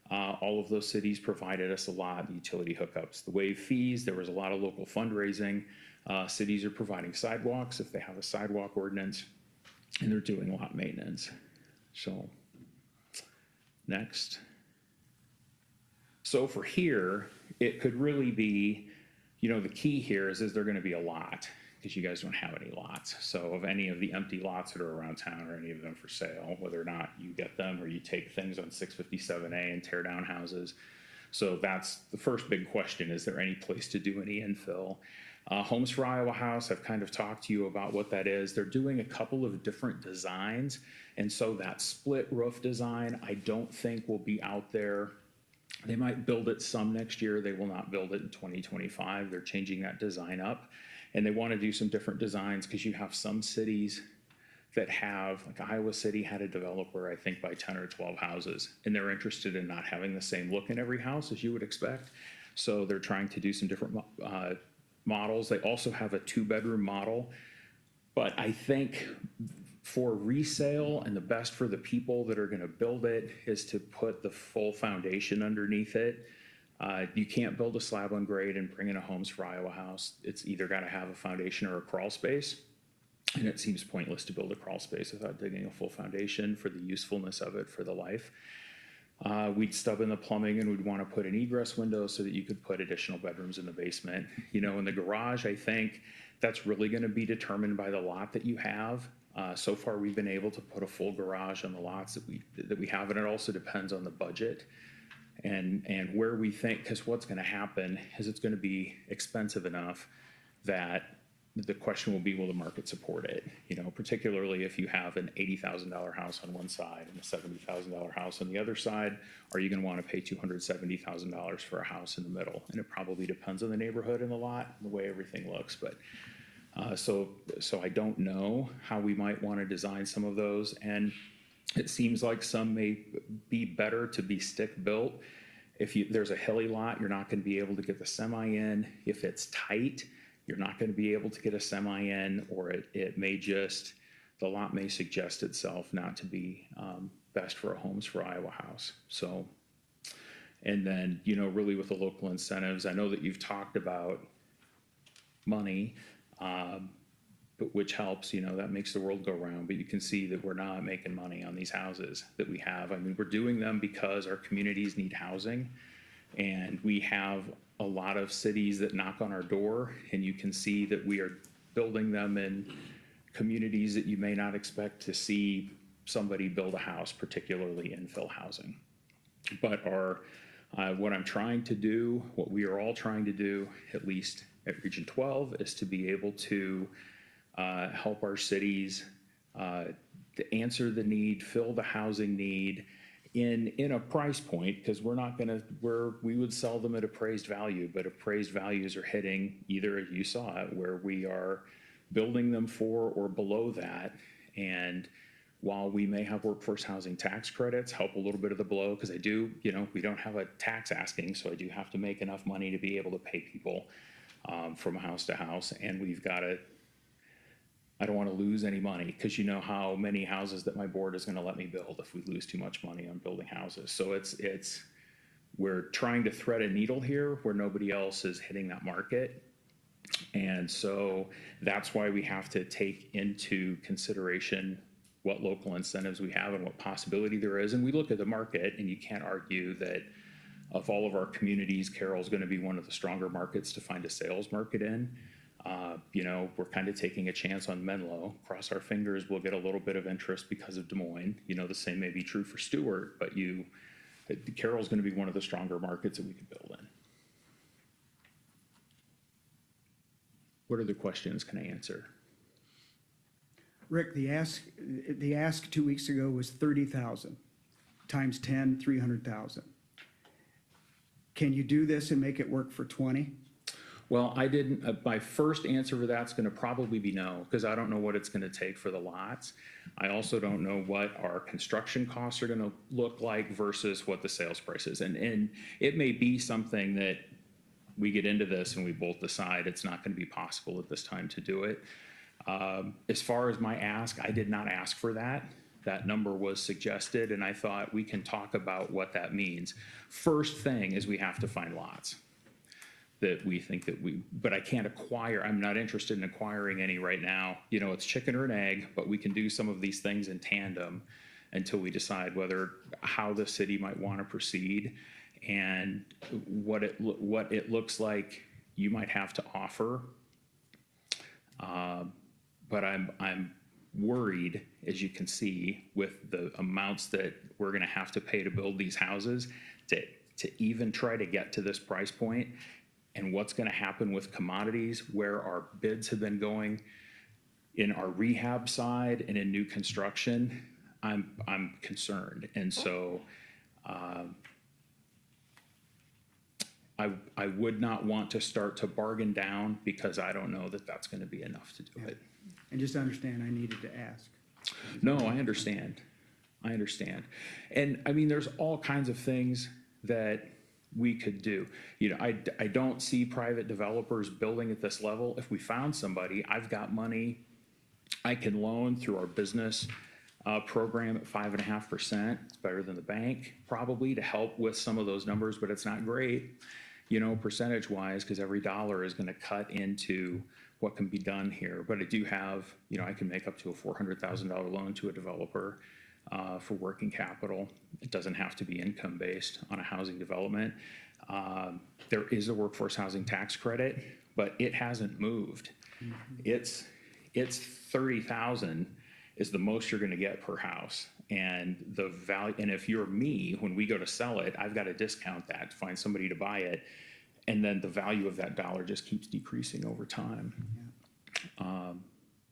All of those cities provided us a lot, utility hookups, the waive fees. There was a lot of local fundraising. Cities are providing sidewalks if they have a sidewalk ordinance, and they're doing lot maintenance. So, next. So for here, it could really be the key here is there gonna be a lot? Because you guys don't have any lots. So of any of the empty lots that are around town or any of them for sale, whether or not you get them or you take things on 657A and tear down houses. So that's the first big question. Is there any place to do any infill? Homes for Iowa House, I've kind of talked to you about what that is. They're doing a couple of different designs. And so that split roof design, I don't think will be out there. They might build it some next year. They will not build it in 2025. They're changing that design up. And they want to do some different designs because you have some cities that have, like Iowa City had a developer, I think, buy 10 or 12 houses, and they're interested in not having the same look in every house as you would expect. So they're trying to do some different models. They also have a 2-bedroom model. But I think for resale and the best for the people that are going to build it is to put the full foundation underneath it. You can't build a slab on grade and bring in a Homes for Iowa house. It's either got to have a foundation or a crawl space. And it seems pointless to build a crawl space without digging a full foundation for the usefulness of it for the life. We'd stub in the plumbing and we'd want to put an egress window so that you could put additional bedrooms in the basement. In the garage, I think that's really going to be determined by the lot that you have. So far, we've been able to put a full garage on the lots that we have, and it also depends on the budget and where we think, because what's going to happen is it's going to be expensive enough that the question will be, will the market support it? Particularly if you have an $80,000 house on one side and a $70,000 house on the other side, are you going to want to pay $270,000 for a house in the middle? And it probably depends on the neighborhood and the lot and the way everything looks. But so I don't know how we might want to design some of those. And it seems like some may be better to be stick built. If there's a hilly lot, you're not going to be able to get the semi in. If it's tight, you're not going to be able to get a semi in, or the lot may suggest itself not to be best for a Homes for Iowa house. So, and then, really with the local incentives, I know that you've talked about money, but which helps, that makes the world go round. But you can see that we're not making money on these houses that we have. I mean, we're doing them because our communities need housing, and we have a lot of cities that knock on our door, and you can see that we are building them in communities that you may not expect to see somebody build a house, particularly infill housing. But what I'm trying to do, what we are all trying to do, at least at Region 12, is to be able to help our cities to answer the need, fill the housing need, in a price point, because we would sell them at appraised value, but appraised values are hitting either, as you saw it, where we are building them for or below that. And while we may have workforce housing tax credits help a little bit of the blow, because we don't have a tax asking, so I do have to make enough money to be able to pay people from house to house, and I don't want to lose any money, because how many houses that my board is going to let me build if we lose too much money on building houses. So we're trying to thread a needle here where nobody else is hitting that market. And so that's why we have to take into consideration what local incentives we have and what possibility there is. And we look at the market, and you can't argue that of all of our communities, Carroll's going to be one of the stronger markets to find a sales market in. We're kind of taking a chance on Menlo. Cross our fingers, we'll get a little bit of interest because of Des Moines. The same may be true for Stewart, but Carroll's going to be one of the stronger markets that we could build in. What other questions can I answer? Rick, the ask 2 weeks ago was 30,000 times 10, 300,000. Can you do this and make it work for 20? Well, I didn't, my first answer for that's going to probably be no, because I don't know what it's going to take for the lots. I also don't know what our construction costs are going to look like versus what the sales price is. And it may be something that we get into this and we both decide it's not going to be possible at this time to do it. As far as my ask, I did not ask for that. That number was suggested, and I thought we can talk about what that means. First thing is we have to find lots that we think but I can't acquire, I'm not interested in acquiring any right now. It's chicken or an egg, but we can do some of these things in tandem until we decide how the city might want to proceed and what it looks like you might have to offer. But I'm worried, as you can see, with the amounts that we're gonna have to pay to build these houses, to even try to get to this price point, and what's gonna happen with commodities, where our bids have been going in our rehab side and in new construction, I'm concerned. And so, I would not want to start to bargain down, because I don't know that that's gonna be enough to do it. And just understand, I needed to ask. No, I understand. I understand. And I mean, there's all kinds of things that we could do. You know, I don't see private developers building at this level. If we found somebody, I've got money I can loan through our business program at 5.5%. It's better than the bank, probably, to help with some of those numbers, but it's not great, you know, percentage wise, because every dollar is going to cut into what can be done here. But I do have, you know, I can make up to a $400,000 loan to a developer for working capital. It doesn't have to be income based on a housing development. There is a workforce housing tax credit, but it hasn't moved. It's 30,000 is the most you're going to get per house. And the value, and if you're me, when we go to sell it, I've got to discount that to find somebody to buy it. And then the value of that dollar just keeps decreasing over time.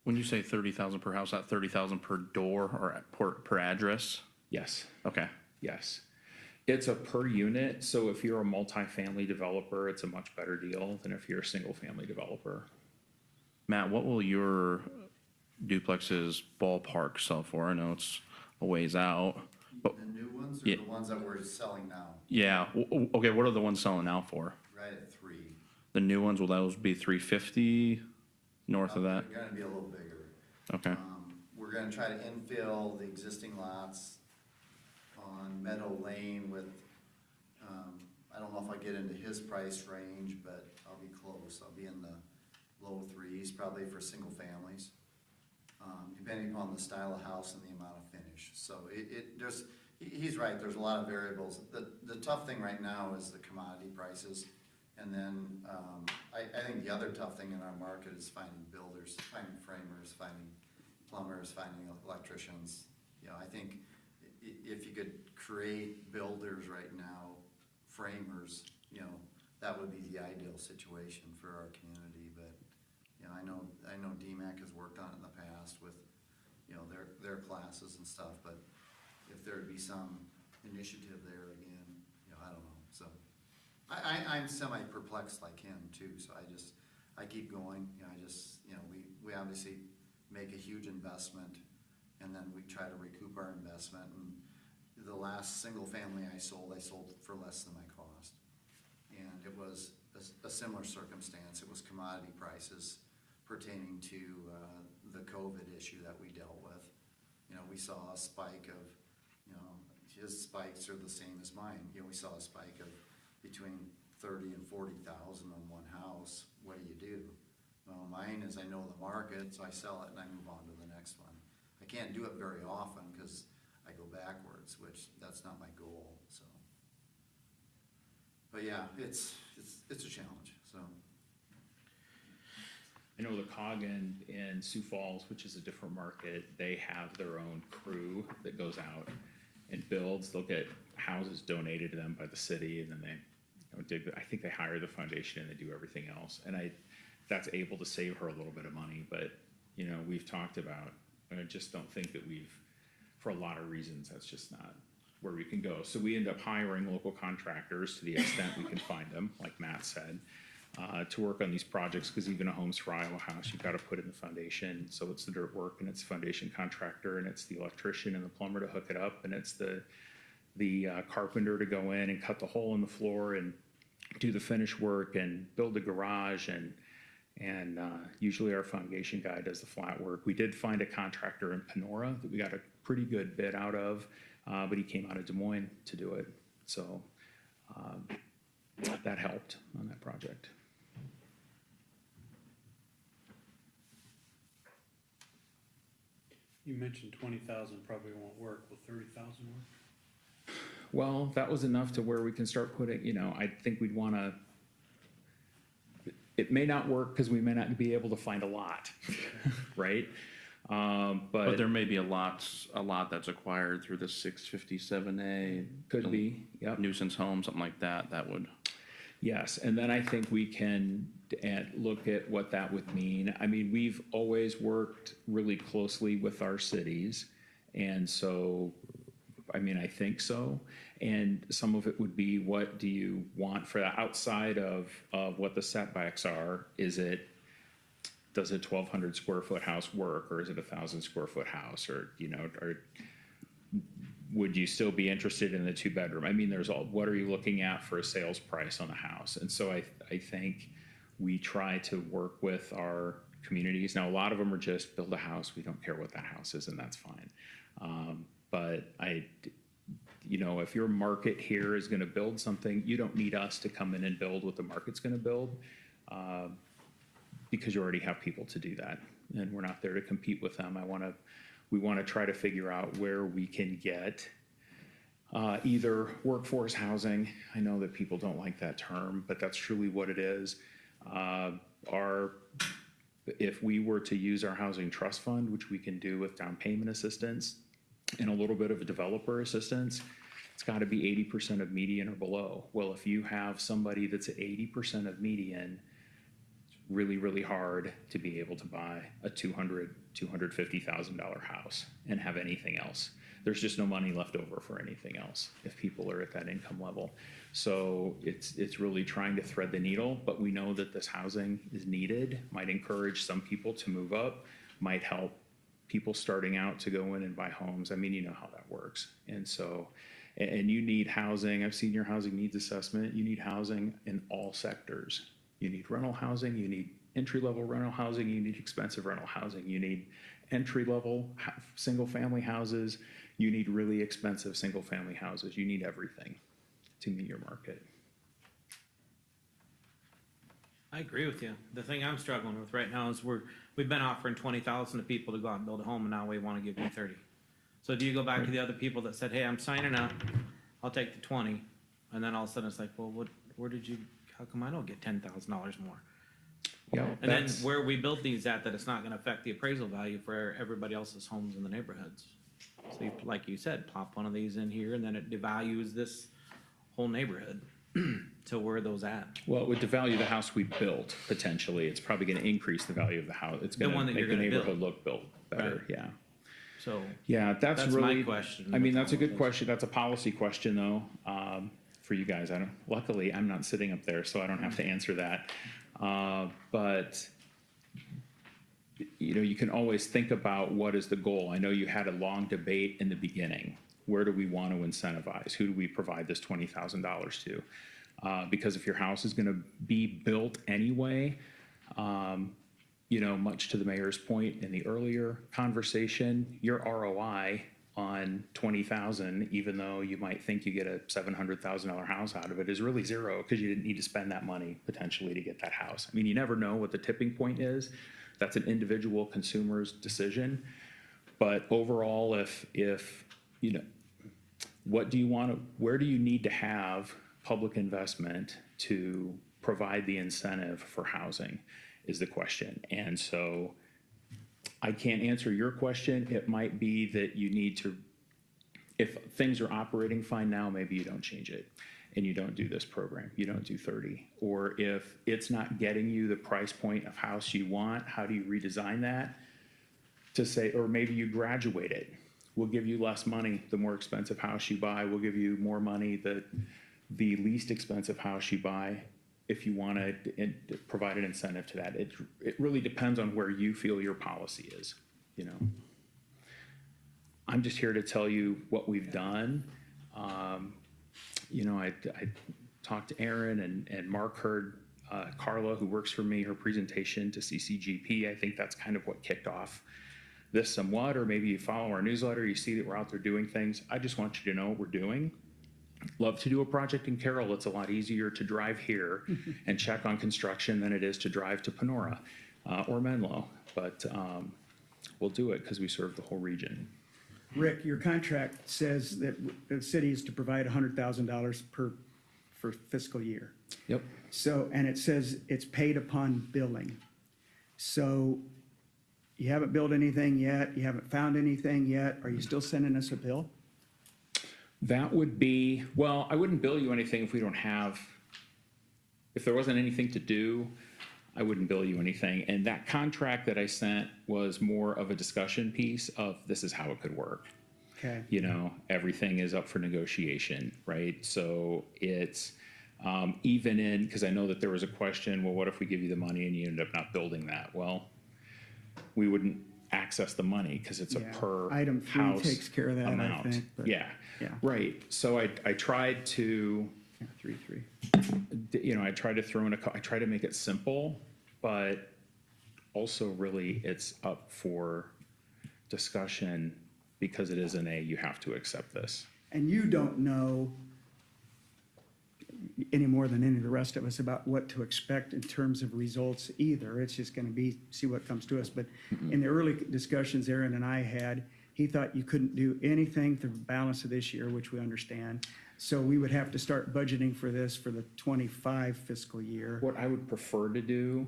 When you say 30,000 per house, that 30,000 per door or per address? Yes, Okay. yes. It's a per unit. So if you're a multifamily developer, it's a much better deal than if you're a single family developer. Matt, what will your duplexes ballpark sell for? I know it's a ways out, but The new ones or Yeah. the ones that we're selling now? yeah, okay, what are the ones selling now for? Right at 3. The new ones, will those be 350 north of that? They're gonna be a little bigger. Okay, We're gonna try to infill the existing lots on Meadow Lane with, I don't know if I get into his price range, but I'll be close. I'll be in the low 3s, probably for single families, depending upon the style of house and the amount of finish. So he's right, there's a lot of variables. The tough thing right now is the commodity prices. And then, I think the other tough thing in our market is finding builders, finding framers, finding plumbers, finding electricians. You know, I think if you could create builders right now, framers, you know, that would be the ideal situation for our community. But, you know, I know DMAC has worked on it in the past with, you know, their classes and stuff, but if there'd be some initiative there again, you know, I don't know, so. I'm semi-perplexed like him too, so I keep going, you know, we obviously make a huge investment, and then we try to recoup our investment, and the last single family I sold for less than my cost. And it was a similar circumstance. It was commodity prices pertaining to the COVID issue that we dealt with. You know, we saw a spike of, you know, his spikes are the same as mine. You know, we saw a spike of between 30 and 40,000 on one house. What do? Well, mine is, I know the market, so I sell it and I move on to the next one. I can't do it very often because I go backwards, which that's not my goal, so. But yeah, it's a challenge, so. I know the COG in Sioux Falls, which is a different market, they have their own crew that goes out and builds. They'll get houses donated to them by the city, and then they, I think they hire the foundation and they do everything else. And that's able to save her a little bit of money, but, you know, we've talked about, I just don't think that for a lot of reasons, that's just not where we can go. So we end up hiring local contractors to the extent we can find them, like Matt said, to work on these projects, because even a Homes for Iowa house, you've got to put in the foundation. So it's the dirt work, and it's the foundation contractor, and it's the electrician and the plumber to hook it up, and it's the carpenter to go in and cut the hole in the floor and do the finish work and build a garage, and usually our foundation guy does the flat work. We did find a contractor in Panora that we got a pretty good bid out of, but he came out of Des Moines to do it. So that helped on that project. You mentioned 20,000 probably won't work. Will 30,000 work? Well, that was enough to where we can start putting, you know, I think we'd want to, it may not work because we may not be able to find a lot, right? But there may be a lot that's acquired through the 657A. Could be, yep. Nuisance home, something like that, that would. Yes, and then I think we can look at what that would mean. I mean, we've always worked really closely with our cities, and so, I mean, I think so. And some of it would be, what do you want for that outside of what the setbacks are? Does a 1,200 square foot house work, or is it a 1,000 square foot house, or, or would you still be interested in the 2-bedroom? I mean, what are you looking at for a sales price on a house? And so I think we try to work with our communities. Now, a lot of them are just build a house. We don't care what that house is, and that's fine. But if your market here is going to build something, you don't need us to come in and build what the market's going to build, because you already have people to do that, and we're not there to compete with them. We want to try to figure out where we can get either workforce housing. I know that people don't like that term, but that's truly what it is. If we were to use our housing trust fund, which we can do with down payment assistance and a little bit of a developer assistance, it's got to be 80% of median or below. Well, if you have somebody that's at 80% of median, it's really, really hard to be able to buy a $250,000 house and have anything else. There's just no money left over for anything else if people are at that income level. So it's really trying to thread the needle, but we know that this housing is needed, might encourage some people to move up, might help people starting out to go in and buy homes. I mean, you know how that works. And so, and you need housing. I've seen your housing needs assessment. You need housing in all sectors. You need rental housing, you need entry-level rental housing, you need expensive rental housing, you need entry-level single-family houses, you need really expensive single-family houses. You need everything to meet your market. I agree with you. The thing I'm struggling with right now is we've been offering 20,000 to people to go out and build a home, and now we want to give you 30. So do you go back to the other people that said, "Hey, I'm signing up, I'll take the 20," and then all of a sudden it's like, "Well, how come I don't get $10,000 more?" Yeah, And then where we build these at, that it's not going to affect the appraisal value for everybody else's homes in the neighborhoods. So like you said, plop one of these in here, and then it devalues this whole neighborhood to where those at. Well, it would devalue the house we built, potentially. It's probably going to increase the value of the house. It's going to make the neighborhood look built better, Right. yeah. So Yeah, that's really. my question. I mean, that's a good question. That's a policy question, though, for you guys. Luckily, I'm not sitting up there, so I don't have to answer that. But you can always think about what is the goal. I know you had a long debate in the beginning. Where do we want to incentivize? Who do we provide this $20,000 to? Because if your house is going to be built anyway, much to the mayor's point in the earlier conversation, your ROI on 20,000, even though you might think you get a $700,000 house out of it, is really zero, because you didn't need to spend that money potentially to get that house. I mean, you never know what the tipping point is. That's an individual consumer's decision. But overall, what do you want to, where do you need to have public investment to provide the incentive for housing is the question. And so I can't answer your question. It might be that you need to, if things are operating fine now, maybe you don't change it and you don't do this program. You don't do 30. Or if it's not getting you the price point of house you want, how do you redesign that to say, or maybe you graduate it. We'll give you less money the more expensive house you buy. We'll give you more money the least expensive house you buy, if you want to provide an incentive to that. It really depends on where you feel your policy is, I'm just here to tell you what we've done. I talked to Aaron, and Mark heard Carla, who works for me, her presentation to CCGP. I think that's kind of what kicked off this somewhat, or maybe you follow our newsletter, you see that we're out there doing things. I just want you to know what we're doing. Love to do a project in Carroll. It's a lot easier to drive here and check on construction than it is to drive to Panora or Menlo. But we'll do it because we serve the whole region. Rick, your contract says that the city is to provide $100,000 per for fiscal year. Yep. So, and it says it's paid upon billing. So you haven't billed anything yet, you haven't found anything yet, are you still sending us a bill? That would be, well, I wouldn't bill you anything if we don't have, if there wasn't anything to do, I wouldn't bill you anything. And that contract that I sent was more of a discussion piece of this is how it could work. Okay, You know, everything is up for negotiation, right? So it's, even in, because I know that there was a question, well, what if we give you the money and you end up not building that? Well, we wouldn't access the money because it's a Yeah. per Item 3 house takes care of that, I amount. think, but- Yeah, yeah. right. So I tried to, yeah, 3. you know, I tried to throw in I tried to make it simple, but also really it's up for discussion because it is an A, you have to accept this. And you don't know any more than any of the rest of us about what to expect in terms of results either. It's just gonna be, see what comes to us. But in the early discussions Aaron and I had, he thought you couldn't do anything through the balance of this year, which we understand. So we would have to start budgeting for this for the 25 fiscal year. What I would prefer to do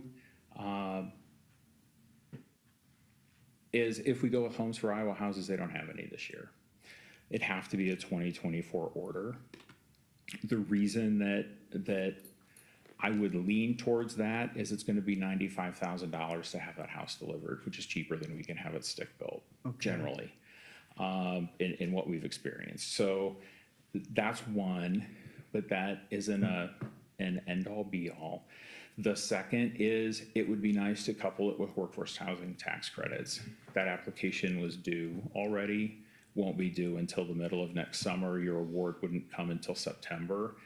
is if we go with Homes for Iowa Houses, they don't have any this year. It'd have to be a 2024 order. The reason that I would lean towards that is it's gonna be $95,000 to have that house delivered, which is cheaper than we can have it stick built, generally, in what we've experienced. So that's one, but that isn't an end-all be-all. The second is it would be nice to couple it with workforce housing tax credits. That application was due already, won't be due until the middle of next summer. Your award wouldn't come until September.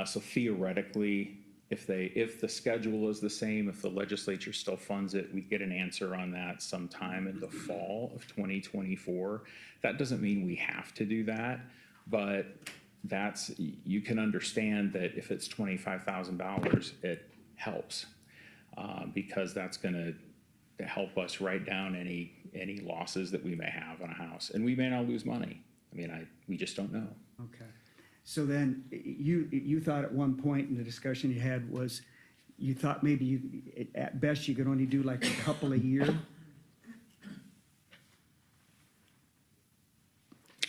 So theoretically, if the schedule is the same, if the legislature still funds it, we get an answer on that sometime in the fall of 2024. That doesn't mean we have to do that, but you can understand that if it's $25,000, it helps, because that's gonna help us write down any losses that we may have on a house, and we may not lose money. I mean, we just don't know. Okay. So then you thought at one point in the discussion you had was, you thought maybe at best you could only do like a couple a year?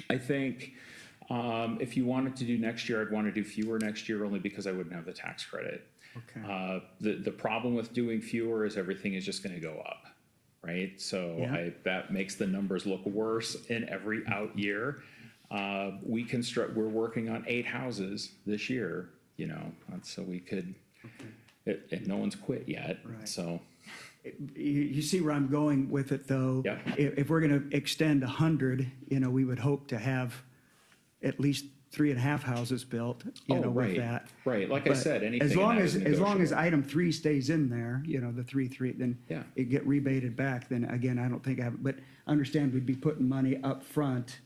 I think if you wanted to do next year, I'd want to do fewer next year only because I wouldn't have the tax credit. Okay. The problem with doing fewer is everything is just going to go up, right? So Yeah. that makes the numbers look worse in every out year. We're working on 8 houses this year, you know, so we could, and no one's quit yet, Right. so. You see where I'm going with it, though? Yeah. If we're gonna extend 100, you know, we would hope to have at least 3.5 houses built, you know, with right, that. right. Like I But said, anything As in long that as, is as long as negotiable. item 3 stays in there, you know, the 3, then Yeah. it get rebated back, then again, I don't think I have, but understand we'd be putting money up front,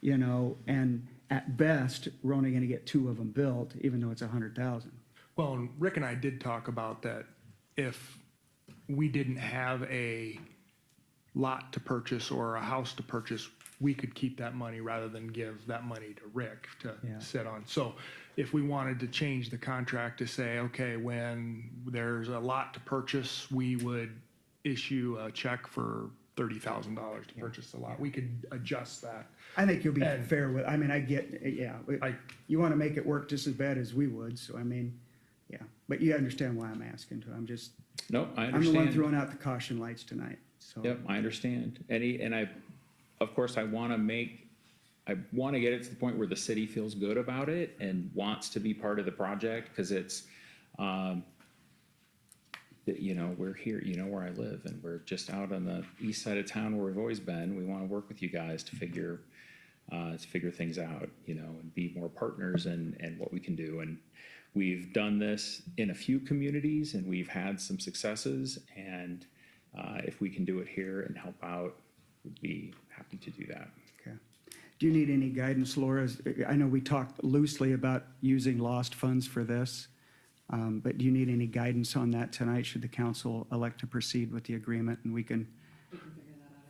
you know, and at best, we're only gonna get 2 of them built, even though it's 100,000. Well, and Rick and I did talk about that. If we didn't have a lot to purchase or a house to purchase, we could keep that money rather than give that money to Rick to Yeah. sit on. So if we wanted to change the contract to say, okay, when there's a lot to purchase, we would issue a check for $30,000 to purchase the lot. We could adjust that. I think you'll be And- fair with, I mean, I get, yeah, you wanna make it work just as bad as we would, so I mean, yeah. But you understand why I'm asking too, I'm just, Nope, I I'm the understand. one throwing out the caution lights tonight, so. Yep, I understand. Of course, I want to get it to the point where the city feels good about it and wants to be part of the project, because it's, you know, we're here, you know where I live, and we're just out on the east side of town where we've always been. We want to work with you guys to figure things out, you know, and be more partners and what we can do. And we've done this in a few communities and we've had some successes, and if we can do it here and help out, we'd be happy to do that. Okay. Do you need any guidance, Laura? I know we talked loosely about using lost funds for this, but do you need any guidance on that tonight? Should the council elect to proceed with the agreement, and we can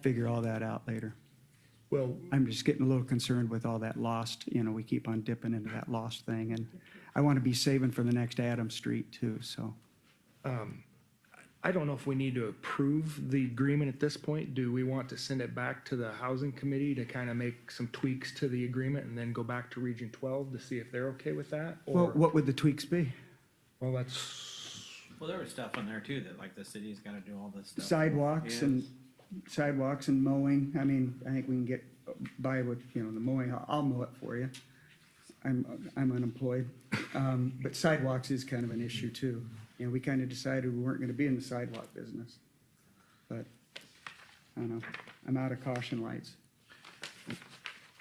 figure all that out later? Well, I'm just getting a little concerned with all that lost, we keep on dipping into that lost thing, and I want to be saving for the next Adam Street too, so. I don't know if we need to approve the agreement at this point. Do we want to send it back to the housing committee to kind of make some tweaks to the agreement and then go back to Region 12 to see if they're okay with that? Well, Or, what would the tweaks be? well, that's, Well, there was stuff in there too, that like the city's gotta do all this stuff. Sidewalks and mowing. I mean, I think we can get by with, the mowing. I'll mow it for you. I'm unemployed. But sidewalks is kind of an issue too. We kind of decided we weren't gonna be in the sidewalk business. But, I don't know, I'm out of caution lights.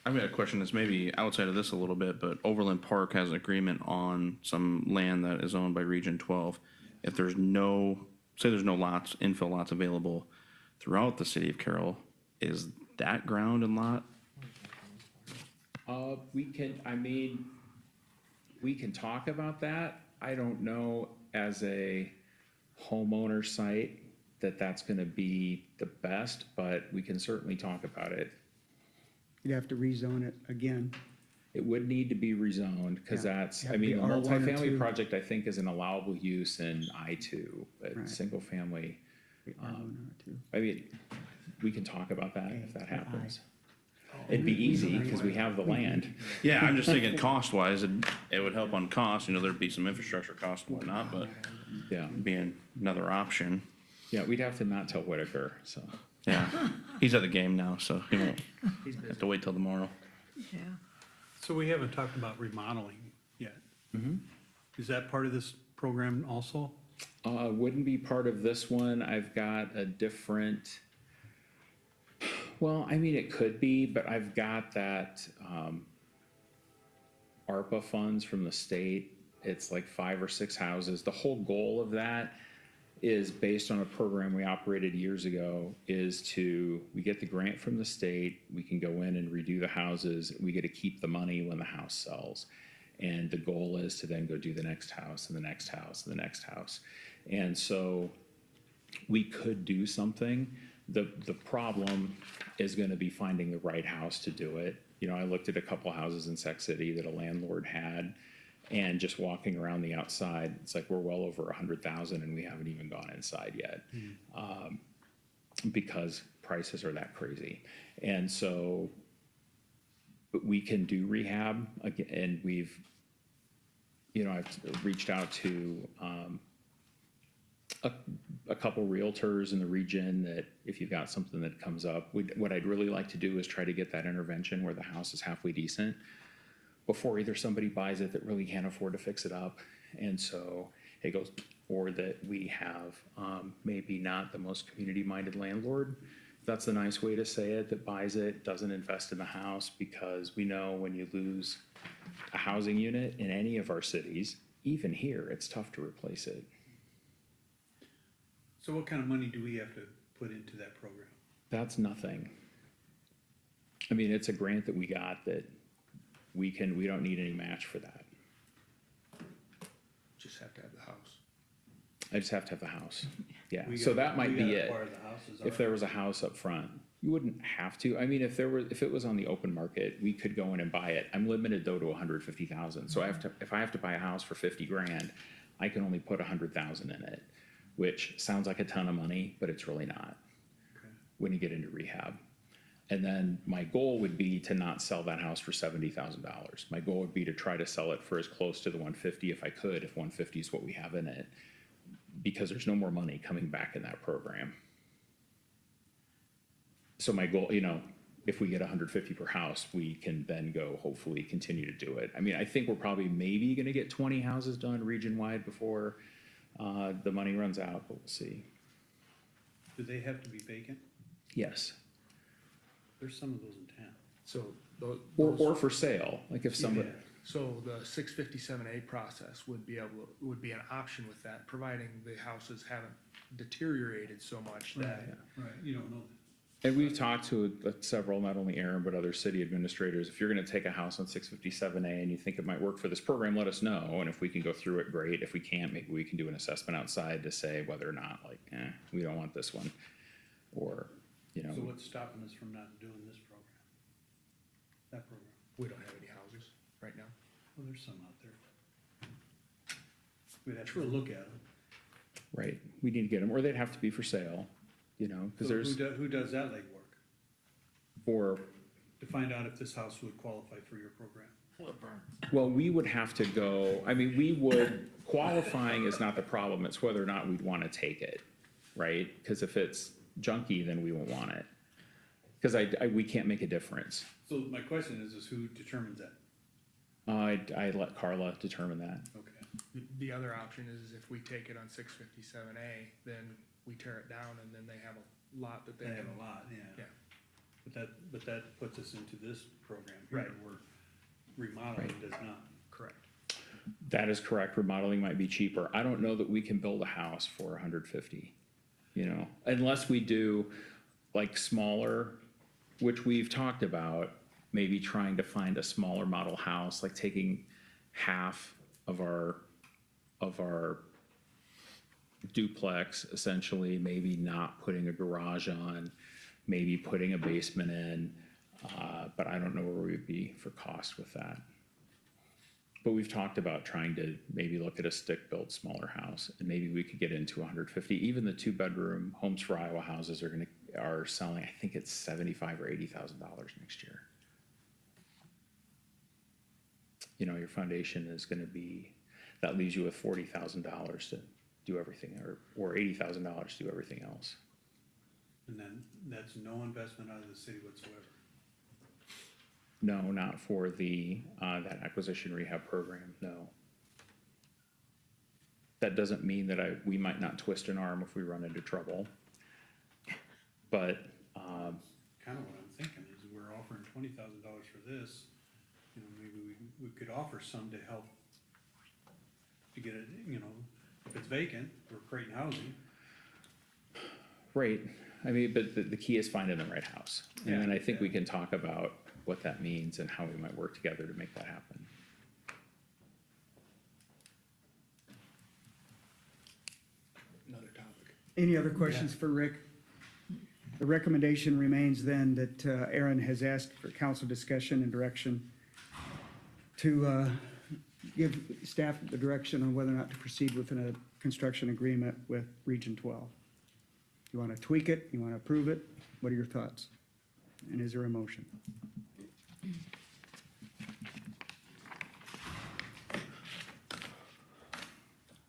I've got a question that's maybe outside of this a little bit, but Overland Park has an agreement on some land that is owned by Region 12. If there's no, say there's no lots, infill lots available throughout the city of Carroll, is that ground and lot? We can talk about that. I don't know as a homeowner site that that's gonna be the best, but we can certainly talk about it. You'd have to rezone it again. It would need to be rezoned, cause Yeah. that's, Have I to be mean, the R1 or multifamily 2. project, I think, is an allowable use in I2, but Right. single family, R1 or R2. I mean, we can talk about that if that A, happens. It'd be easy, cause we have the land. Yeah, I'm just thinking cost-wise, it would help on cost, there'd be some infrastructure costs and whatnot, but Yeah, being another option. yeah, we'd have to not tell Whitaker, so. Yeah, he's at the game now, so he won't have to wait till tomorrow. Yeah. So we haven't talked about remodeling yet. Is that part of this program also? Wouldn't be part of this one. I've got a different, well, I mean, it could be, but I've got that, ARPA funds from the state. It's like 5 or 6 houses. The whole goal of that is based on a program we operated years ago, we get the grant from the state, we can go in and redo the houses, we get to keep the money when the house sells. And the goal is to then go do the next house and the next house and the next house. And so we could do something. The problem is gonna be finding the right house to do it. I looked at a couple houses in Sac City that a landlord had, and just walking around the outside, it's like we're well over 100,000 and we haven't even gone inside yet. Because prices are that crazy. And so but we can do rehab again, and I've reached out to a couple realtors in the region that if you've got something that comes up, what I'd really like to do is try to get that intervention where the house is halfway decent before either somebody buys it that really can't afford to fix it up. And so it goes, or that we have maybe not the most community-minded landlord. That's a nice way to say it, that buys it, doesn't invest in the house, because we know when you lose a housing unit in any of our cities, even here, it's tough to replace it. So what kind of money do we have to put into that program? That's nothing. I mean, it's a grant that we got that we don't need any match for that. just have to have the house. I just have to have the house. Yeah, We so got- that might we be gotta it. acquire the houses If there was a house up front, you wouldn't have to. I mean, if it was on the open market, we could go in and buy it. I'm limited though to 150,000. So if I have to buy a house for 50 grand, I can only put 100,000 in it, which sounds like a ton of money, but it's really not when you get into rehab. And then my goal would be to not sell that house for $70,000. My goal would be to try to sell it for as close to the 150 if I could, if 150 is what we have in it, because there's no more money coming back in that program. So my goal, if we get 150 per house, we can then go hopefully continue to do it. I mean, I think we're probably maybe gonna get 20 houses done region-wide before the money runs out, but we'll see. Do they have to be vacant? Yes, There's some of those in town. So or for sale, like if somebody, So the 657A process would be an option with that, providing the houses haven't deteriorated so much that. Right, you don't know and we've talked to several, not only Aaron, but other city administrators. If you're gonna take a house on 657A and you think it might work for this program, let us know. And if we can go through it, great. If we can't, maybe we can do an assessment outside to say whether or not, we don't want this one. Or, that. So what's stopping us from not doing this program? that program? We don't have any houses right now. Well, there's some out there. We'd have to look at them. Right, we need to get them, or they'd have to be for sale, you know, because So there's, who does that legwork? for, To find out if this house would qualify for your program? well, we would have to go, I mean, we would, qualifying is not the problem, it's whether or not we'd want to take it, right? Because if it's junky, then we won't want it. Because we can't make a difference. So my question is who determines that? I let Carla determine that. Okay. The other option is if we take it on 657A, then we tear it down and then they have a lot that they They can. have a lot, yeah. Yeah, But that puts us into this program here, Right. where remodeling does not. correct. That is correct, remodeling might be cheaper. I don't know that we can build a house for 150, you know, unless we do like smaller, which we've talked about, maybe trying to find a smaller model house, like taking half of our duplex, essentially, maybe not putting a garage on, maybe putting a basement in, but I don't know where we'd be for cost with that. But we've talked about trying to maybe look at a stick-built smaller house, and maybe we could get into 150. Even the two-bedroom Homes for Iowa houses are selling, I think it's $75,000 or $80,000 next year. You know, your foundation is gonna be, that leaves you with $40,000 to do everything, or $80,000 to do everything else. And then that's no investment out of the city whatsoever. No, not for that acquisition rehab program, no. That doesn't mean that we might not twist an arm if we run into trouble. But, Kind of what I'm thinking is we're offering $20,000 for this, you know, maybe we could offer some to help to get it, you know, if it's vacant, we're creating housing. right, I mean, but the key is finding the right house. And then I think we Yeah. can talk about what that means and how we might work together to make that happen. Another topic. Any other questions for Rick? The recommendation remains then that Aaron has asked for council discussion and direction to give staff the direction on whether or not to proceed with a construction agreement with Region 12. You want to tweak it? You want to approve it? What are your thoughts? And is there a motion?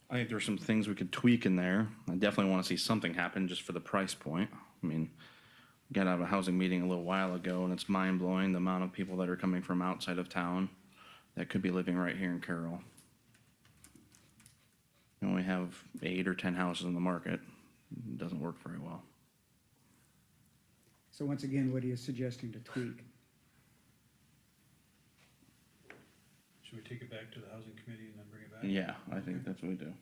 I think there's some things we could tweak in there. I definitely want to see something happen just for the price point. I mean, we got out of a housing meeting a little while ago, and it's mind blowing the amount of people that are coming from outside of town that could be living right here in Carroll. And we have 8 or 10 houses in the market. It doesn't work very well. So once again, what are you suggesting to tweak? Should we take it back to the housing committee and then bring it back? Yeah, I think that's what we do.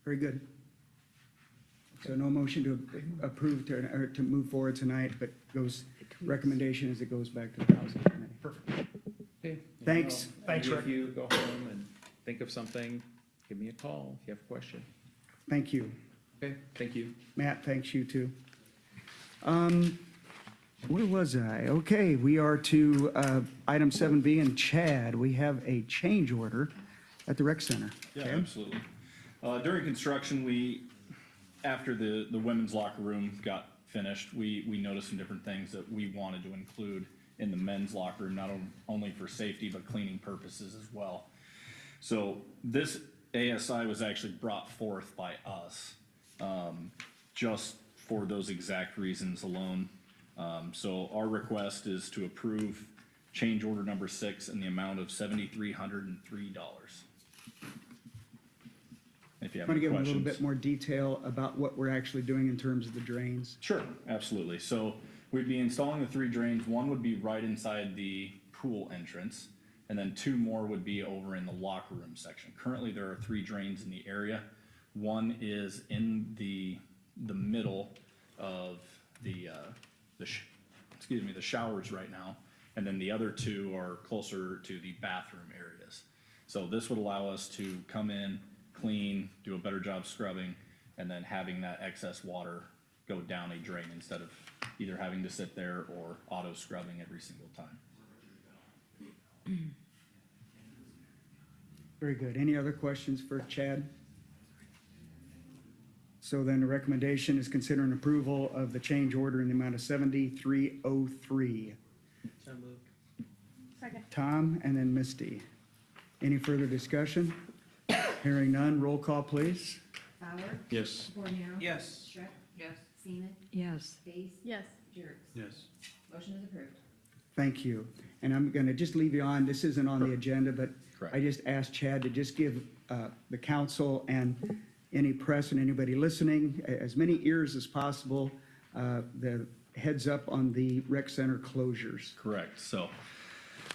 Very good. So no motion to approve or to move forward tonight, but recommendation is it goes back to the housing committee. Perfect. Okay. Thanks. Thanks, If Rick. you go home and think of something, give me a call if you have a question. Thank you. Okay, thank you. Matt, thanks you too. Where was I? Okay, we are to item 7B, and Chad, we have a change order at the rec center. Yeah, Chad? absolutely. During construction, after the women's locker room got finished, we noticed some different things that we wanted to include in the men's locker room, not only for safety, but cleaning purposes as well. So this ASI was actually brought forth by us, just for those exact reasons alone. So our request is to approve change order number 6 in the amount of $7,303. If you have Want to any give a little questions. bit more detail about what we're actually doing in terms of the drains? Sure, absolutely. So we'd be installing the 3 drains. One would be right inside the pool entrance, and then 2 more would be over in the locker room section. Currently, there are 3 drains in the area. One is in the middle of the showers right now, and then the other 2 are closer to the bathroom areas. So this would allow us to come in, clean, do a better job scrubbing, and then having that excess water go down a drain instead of either having to sit there or auto scrubbing every single time. Very good. Any other questions for Chad? So then the recommendation is considering approval of the change order in the amount of 7303. So moved. Second. Tom and then Misty. Any further discussion? Hearing none, roll call, please. Bauer? Yes. Bornero? Yes. Shrek? Yes. Seaman? Yes. Base? Yes. Jerks? Yes. Motion is approved. Thank you. And I'm going to just leave you on, this isn't on the agenda, but Correct. I just asked Chad to just give the council and any press and anybody listening, as many ears as possible, the heads up on the rec center closures. Correct. So,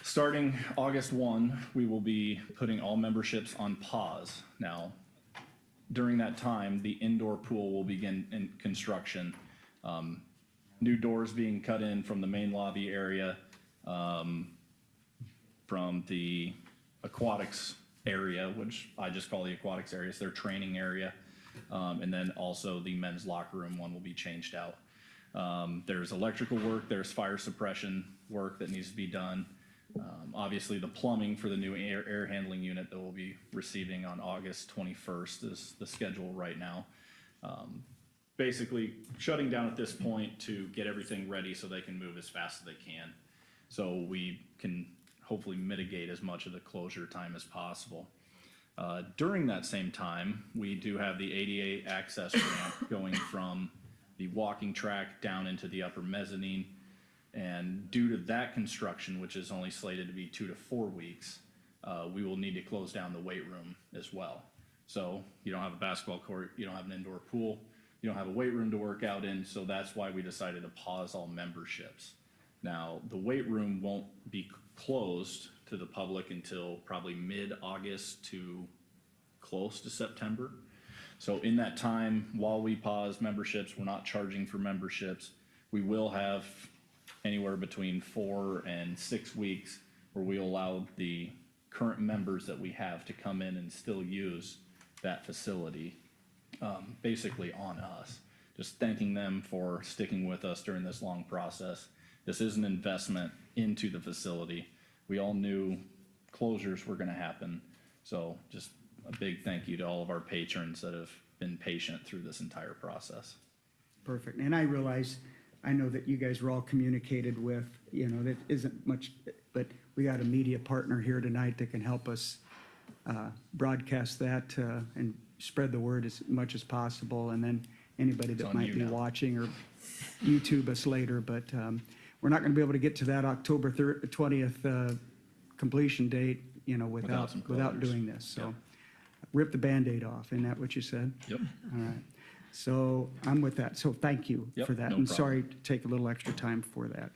starting August 1, we will be putting all memberships on pause. Now, during that time, the indoor pool will begin in construction. New doors being cut in from the main lobby area, from the aquatics area, which I just call the aquatics area, it's their training area. And then also the men's locker room one will be changed out. There's electrical work, there's fire suppression work that needs to be done. Obviously, the plumbing for the new air handling unit that we'll be receiving on August 21st is the schedule right now. Basically, shutting down at this point to get everything ready so they can move as fast as they can. So we can hopefully mitigate as much of the closure time as possible. During that same time, we do have the ADA access ramp going from the walking track down into the upper mezzanine. And due to that construction, which is only slated to be 2 to 4 weeks, we will need to close down the weight room as well. So you don't have a basketball court, you don't have an indoor pool, you don't have a weight room to work out in, so that's why we decided to pause all memberships. Now, the weight room won't be closed to the public until probably mid-August to close to September. So in that time, while we pause memberships, we're not charging for memberships. We will have anywhere between 4 and 6 weeks where we allow the current members that we have to come in and still use that facility, basically on us. Just thanking them for sticking with us during this long process. This is an investment into the facility. We all knew closures were gonna happen. So just a big thank you to all of our patrons that have been patient through this entire process. Perfect. And I realize, I know that you guys were all communicated with, you know, that isn't much, but we got a media partner here tonight that can help us broadcast that and spread the word as much as possible. And then anybody that on might you be now. watching or YouTube us later, but we're not going to be able to get to that October 20th completion date, you know, without some closures. doing this. So Yep. rip the Band-Aid off. Isn't that what you said? Yep. All right. So I'm with that. So thank you Yep, for that. no And problem. sorry to take a little extra time for that.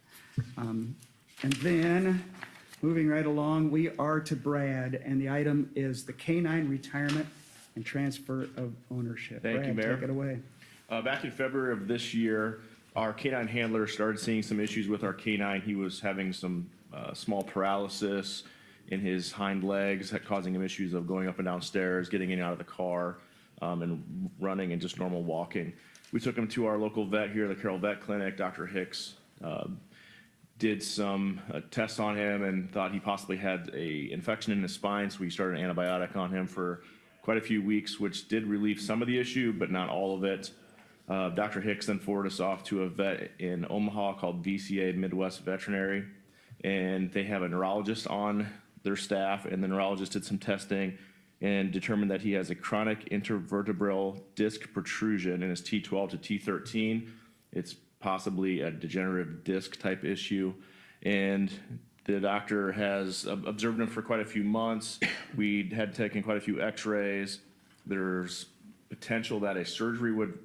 And then, moving right along, we are to Brad, and the item is the K-9 retirement and transfer of ownership. Thank you, Brad, Mayor. take it away. Back in February of this year, our canine handler started seeing some issues with our canine. He was having some small paralysis in his hind legs, causing him issues of going up and down stairs, getting in and out of the car, and running and just normal walking. We took him to our local vet here, the Carroll Vet Clinic. Dr. Hicks did some tests on him and thought he possibly had a infection in his spine, so we started an antibiotic on him for quite a few weeks, which did relieve some of the issue, but not all of it. Dr. Hicks then forwarded us off to a vet in Omaha called VCA Midwest Veterinary, and they have a neurologist on their staff, and the neurologist did some testing and determined that he has a chronic intervertebral disc protrusion in his T12 to T13. It's possibly a degenerative disc type issue, and the doctor has observed him for quite a few months. We had taken quite a few x-rays. There's potential that a surgery would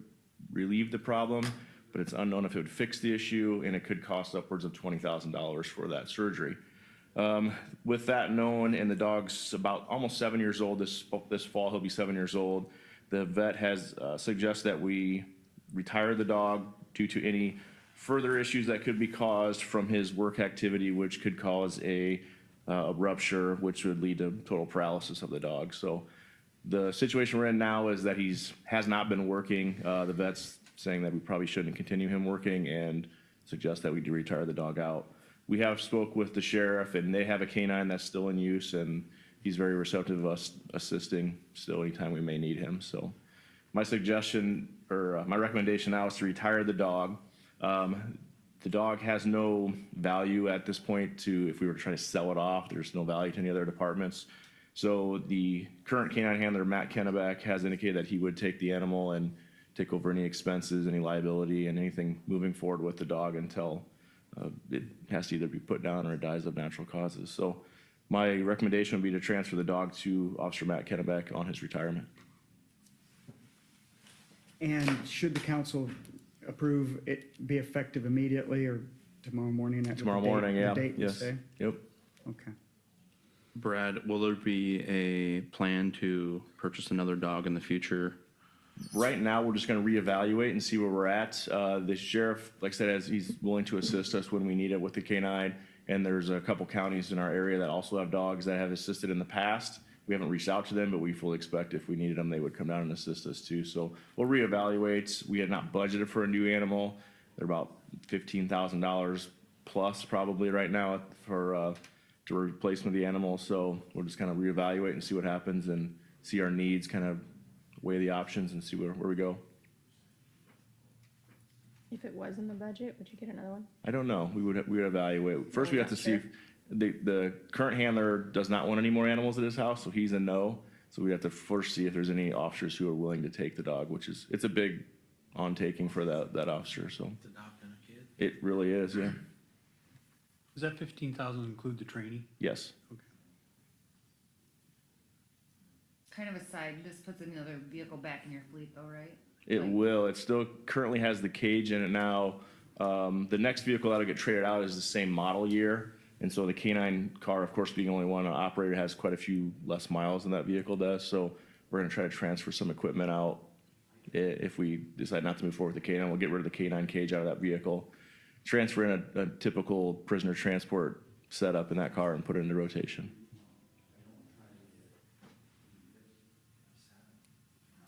relieve the problem, but it's unknown if it would fix the issue, and it could cost upwards of $20,000 for that surgery. With that known, and the dog's about almost 7 years old, this fall he'll be 7 years old, the vet has suggested that we retire the dog due to any further issues that could be caused from his work activity, which could cause a rupture, which would lead to total paralysis of the dog. So the situation we're in now is that has not been working. The vet's saying that we probably shouldn't continue him working and suggest that we do retire the dog out. We have spoke with the sheriff, and they have a canine that's still in use, and he's very receptive of us assisting still anytime we may need him. So my suggestion, or my recommendation now is to retire the dog. The dog has no value at this point to, if we were to try to sell it off, there's no value to any other departments. So the current canine handler, Matt Kennebec, has indicated that he would take the animal and take over any expenses, any liability, and anything moving forward with the dog until it has to either be put down or it dies of natural causes. So my recommendation would be to transfer the dog to Officer Matt Kennebec on his retirement. And should the council approve it be effective immediately or tomorrow morning? Tomorrow morning, yeah. The date you Yes. say? Yep. Okay. Brad, will there be a plan to purchase another dog in the future? Right now, we're just gonna reevaluate and see where we're at. The sheriff, like I said, he's willing to assist us when we need it with the canine. And there's a couple counties in our area that also have dogs that have assisted in the past. We haven't reached out to them, but we fully expect if we needed them, they would come down and assist us too. So we'll reevaluate. We had not budgeted for a new animal. They're about $15,000 plus probably right now for to replacement of the animal. So we'll just kind of reevaluate and see what happens and see our needs, kind of weigh the options and see where we go. If it was in the budget, would you get another one? I don't know. We would evaluate. First, we have to see if the current handler does not want any more animals at his house, so he's a no. So we have to first see if there's any officers who are willing to take the dog, which is, it's a big on-taking for that officer, so. Adopting a kid. It really is, yeah. Does that 15,000 include the training? Yes. Okay. Kind of a side, this puts another vehicle back in your fleet though, right? It Like- will. It still currently has the cage in it now. The next vehicle that'll get traded out is the same model year. And so the canine car, of course, being only one operator, has quite a few less miles than that vehicle does. So we're gonna try to transfer some equipment out. If we decide not to move forward with the canine, we'll get rid of the canine cage out of that vehicle. Transfer in a typical prisoner transport setup in that car and put it into rotation.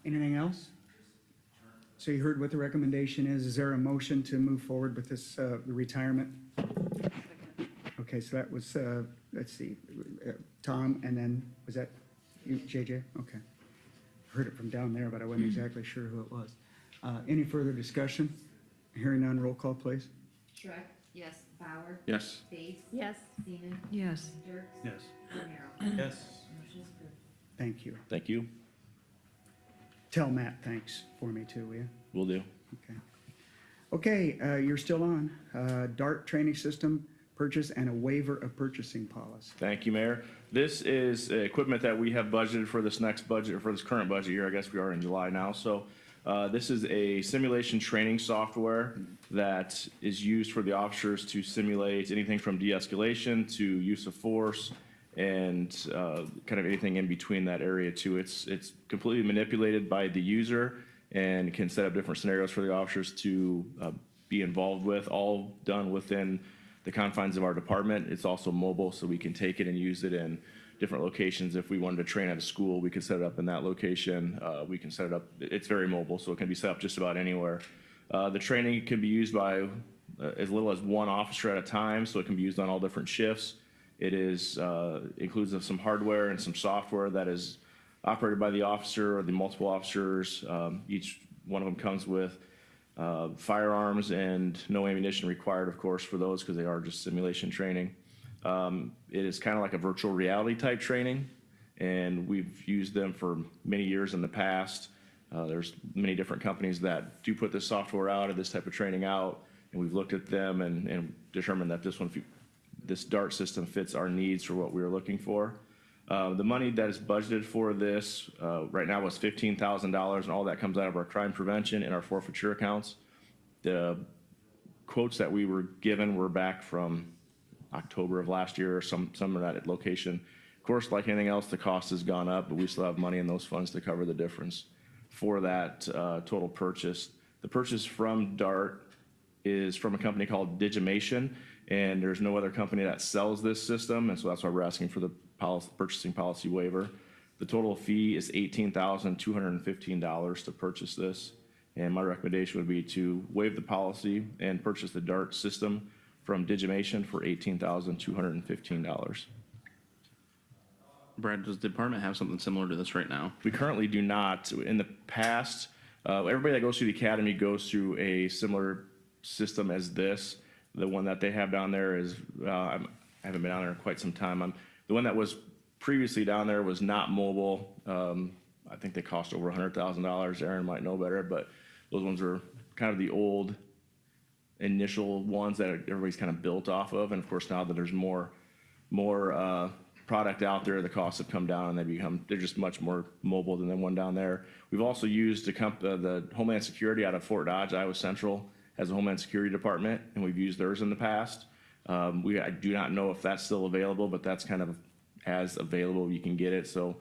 Anything else? So you heard what the recommendation is. Is there a motion to move forward with this retirement? Okay, so that was, let's see, Tom, and then, was that you, JJ? Okay. Heard it from down there, but I wasn't exactly sure who it was. Any further discussion? Hearing none, roll call, please. Shrek? Yes. Bauer? Yes. Bates? Yes. Seaman? Yes. Jerks? Yes. Romero? Yes. Motion is approved. Thank you. Thank you. Tell Matt thanks for me too, will you? Will do. Okay. Okay, you're still on. DART training system purchase and a waiver of purchasing policy. Thank you, Mayor. This is equipment that we have budgeted for this next budget, or for this current budget year. I guess we are in July now. So this is a simulation training software that is used for the officers to simulate anything from de-escalation to use of force and kind of anything in between that area too. It's completely manipulated by the user and can set up different scenarios for the officers to be involved with, all done within the confines of our department. It's also mobile, so we can take it and use it in different locations. If we wanted to train at a school, we could set it up in that location. We can set it up, it's very mobile, so it can be set up just about anywhere. The training can be used by as little as one officer at a time, so it can be used on all different shifts. It is includes some hardware and some software that is operated by the officer or the multiple officers. Each one of them comes with firearms and no ammunition required, of course, for those because they are just simulation training. It is kind of like a virtual reality type training, and we've used them for many years in the past. There's many different companies that do put this software out or this type of training out, and we've looked at them and determined that this DART system fits our needs for what we were looking for. The money that is budgeted for this right now was $15,000, and all that comes out of our crime prevention and our forfeiture accounts. The quotes that we were given were back from October of last year, or some of that location. Of course, like anything else, the cost has gone up, but we still have money in those funds to cover the difference for that total purchase. The purchase from DART is from a company called Digimation, and there's no other company that sells this system, and so that's why we're asking for the purchasing policy waiver. The total fee is $18,215 to purchase this, And my recommendation would be to waive the policy and purchase the DART system from Digimation for $18,215. Brad, does the department have something similar to this right now? We currently do not. In the past, everybody that goes through the academy goes through a similar system as this. The one that they have down there is, I haven't been down there in quite some time. The one that was previously down there was not mobile. I think they cost over $100,000. Aaron might know better, but those ones are kind of the old initial ones that everybody's kind of built off of. And of course, now that there's more product out there, the costs have come down and they're just much more mobile than the one down there. We've also used the Homeland Security out of Fort Dodge, Iowa Central, has a Homeland Security department, and we've used theirs in the past. I do not know if that's still available, but that's kind of as available you can get it. So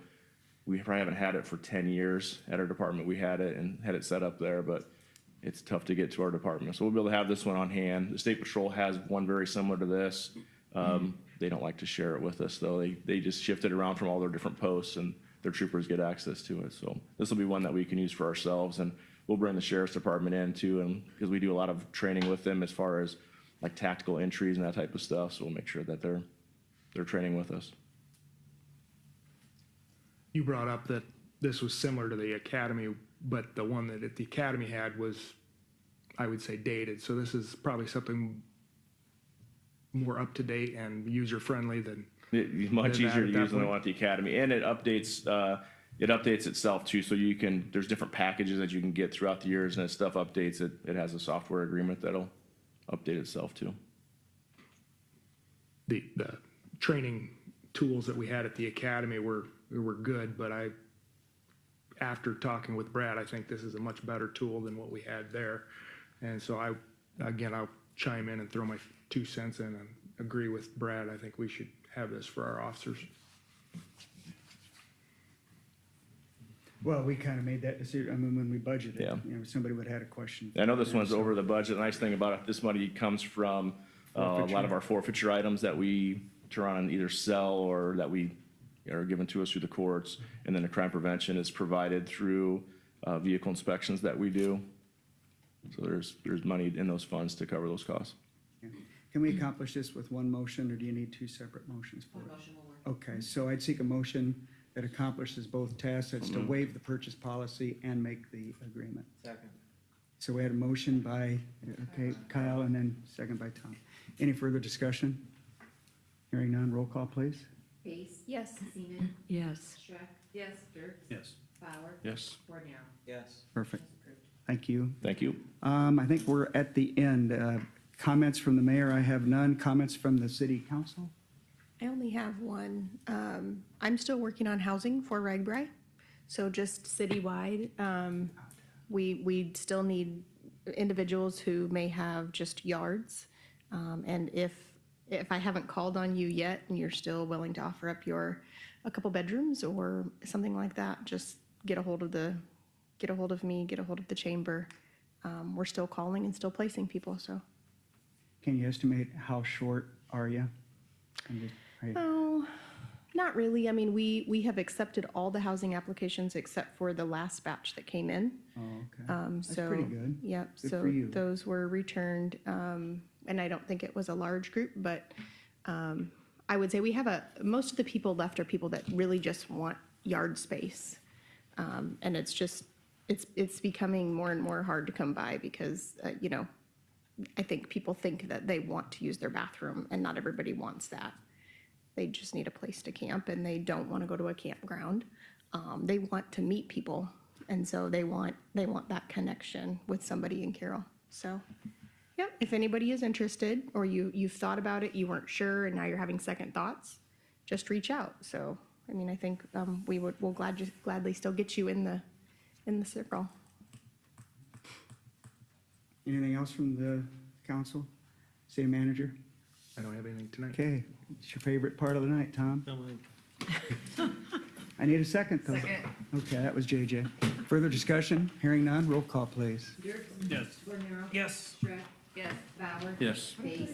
we probably haven't had it for 10 years at our department. We had it and had it set up there, but it's tough to get to our department. So we'll be able to have this one on hand. The State Patrol has one very similar to this. They don't like to share it with us, though. They just shift it around from all their different posts, and their troopers get access to it. So this will be one that we can use for ourselves, and we'll bring the sheriff's department in too, and because we do a lot of training with them as far as like tactical entries and that type of stuff. So we'll make sure that they're training with us. You brought up that this was similar to the academy, but the one that the academy had was, I would say, dated. So this is probably something more up to date and user friendly than. It's much than easier to that at use that than the point. one at the academy, and it updates itself too. So there's different packages that you can get throughout the years, and as stuff updates, it has a software agreement that'll update itself too. The training tools that we had at the academy were good, but after talking with Brad, I think this is a much better tool than what we had there. And so I'll chime in and throw my 2 cents in and agree with Brad. I think we should have this for our officers. Well, we kind of made that decision, I mean, when we budgeted. Yeah. You know, somebody would have had a question. I know this one's over the budget. The nice thing about it, this money comes from a lot of our forfeiture items that we turn on and either sell or that we are given to us through the courts. And then the crime prevention is provided through vehicle inspections that we do. So there's money in those funds to cover those costs. Can we accomplish this with one motion, or do you need 2 separate motions for One it? motion will work. Okay, so I'd seek a motion that accomplishes both tasks. That's to waive the purchase policy and make the agreement. Second. So we had a motion by, Kyle, and then second by Tom. Any further discussion? Hearing none, roll call, please. Base. Yes. Seaman. Yes. Schreck. Yes. Dirk. Yes. Bauer. Yes. Bornero. Yes. Perfect. Motion's approved. Thank you. Thank you. I think we're at the end. Comments from the mayor, I have none. Comments from the city council? I only have one. I'm still working on housing for Ragbri, so just citywide. We still need individuals who may have just yards. And if I haven't called on you yet and you're still willing to offer up a couple bedrooms or something like that, just get a hold of me, get a hold of the chamber. We're still calling and still placing people, so. Can you estimate how short are you? Oh, not really. I mean, we have accepted all the housing applications except for the last batch that came in. Oh, okay. That's So, pretty good. Yep, Good so for you. those were returned, and I don't think it was a large group, but I would say we have most of the people left are people that really just want yard space. And it's becoming more and more hard to come by because, I think people think that they want to use their bathroom, and not everybody wants that. They just need a place to camp, and they don't want to go to a campground. They want to meet people, and so they want that connection with somebody in Carroll. So, yeah, if anybody is interested, or you've thought about it, you weren't sure, and now you're having second thoughts, just reach out. So, I mean, I think we'll gladly still get you in the circle. Anything else from the council? City manager? I don't have anything tonight. Okay, it's your favorite part of the night, Tom. I need a second, though. Second. Okay, that was JJ. Further discussion? Hearing none, roll call, please. Dirk. Yes. Bornero. Yes. Schreck. Yes. Bauer. Yes. Base.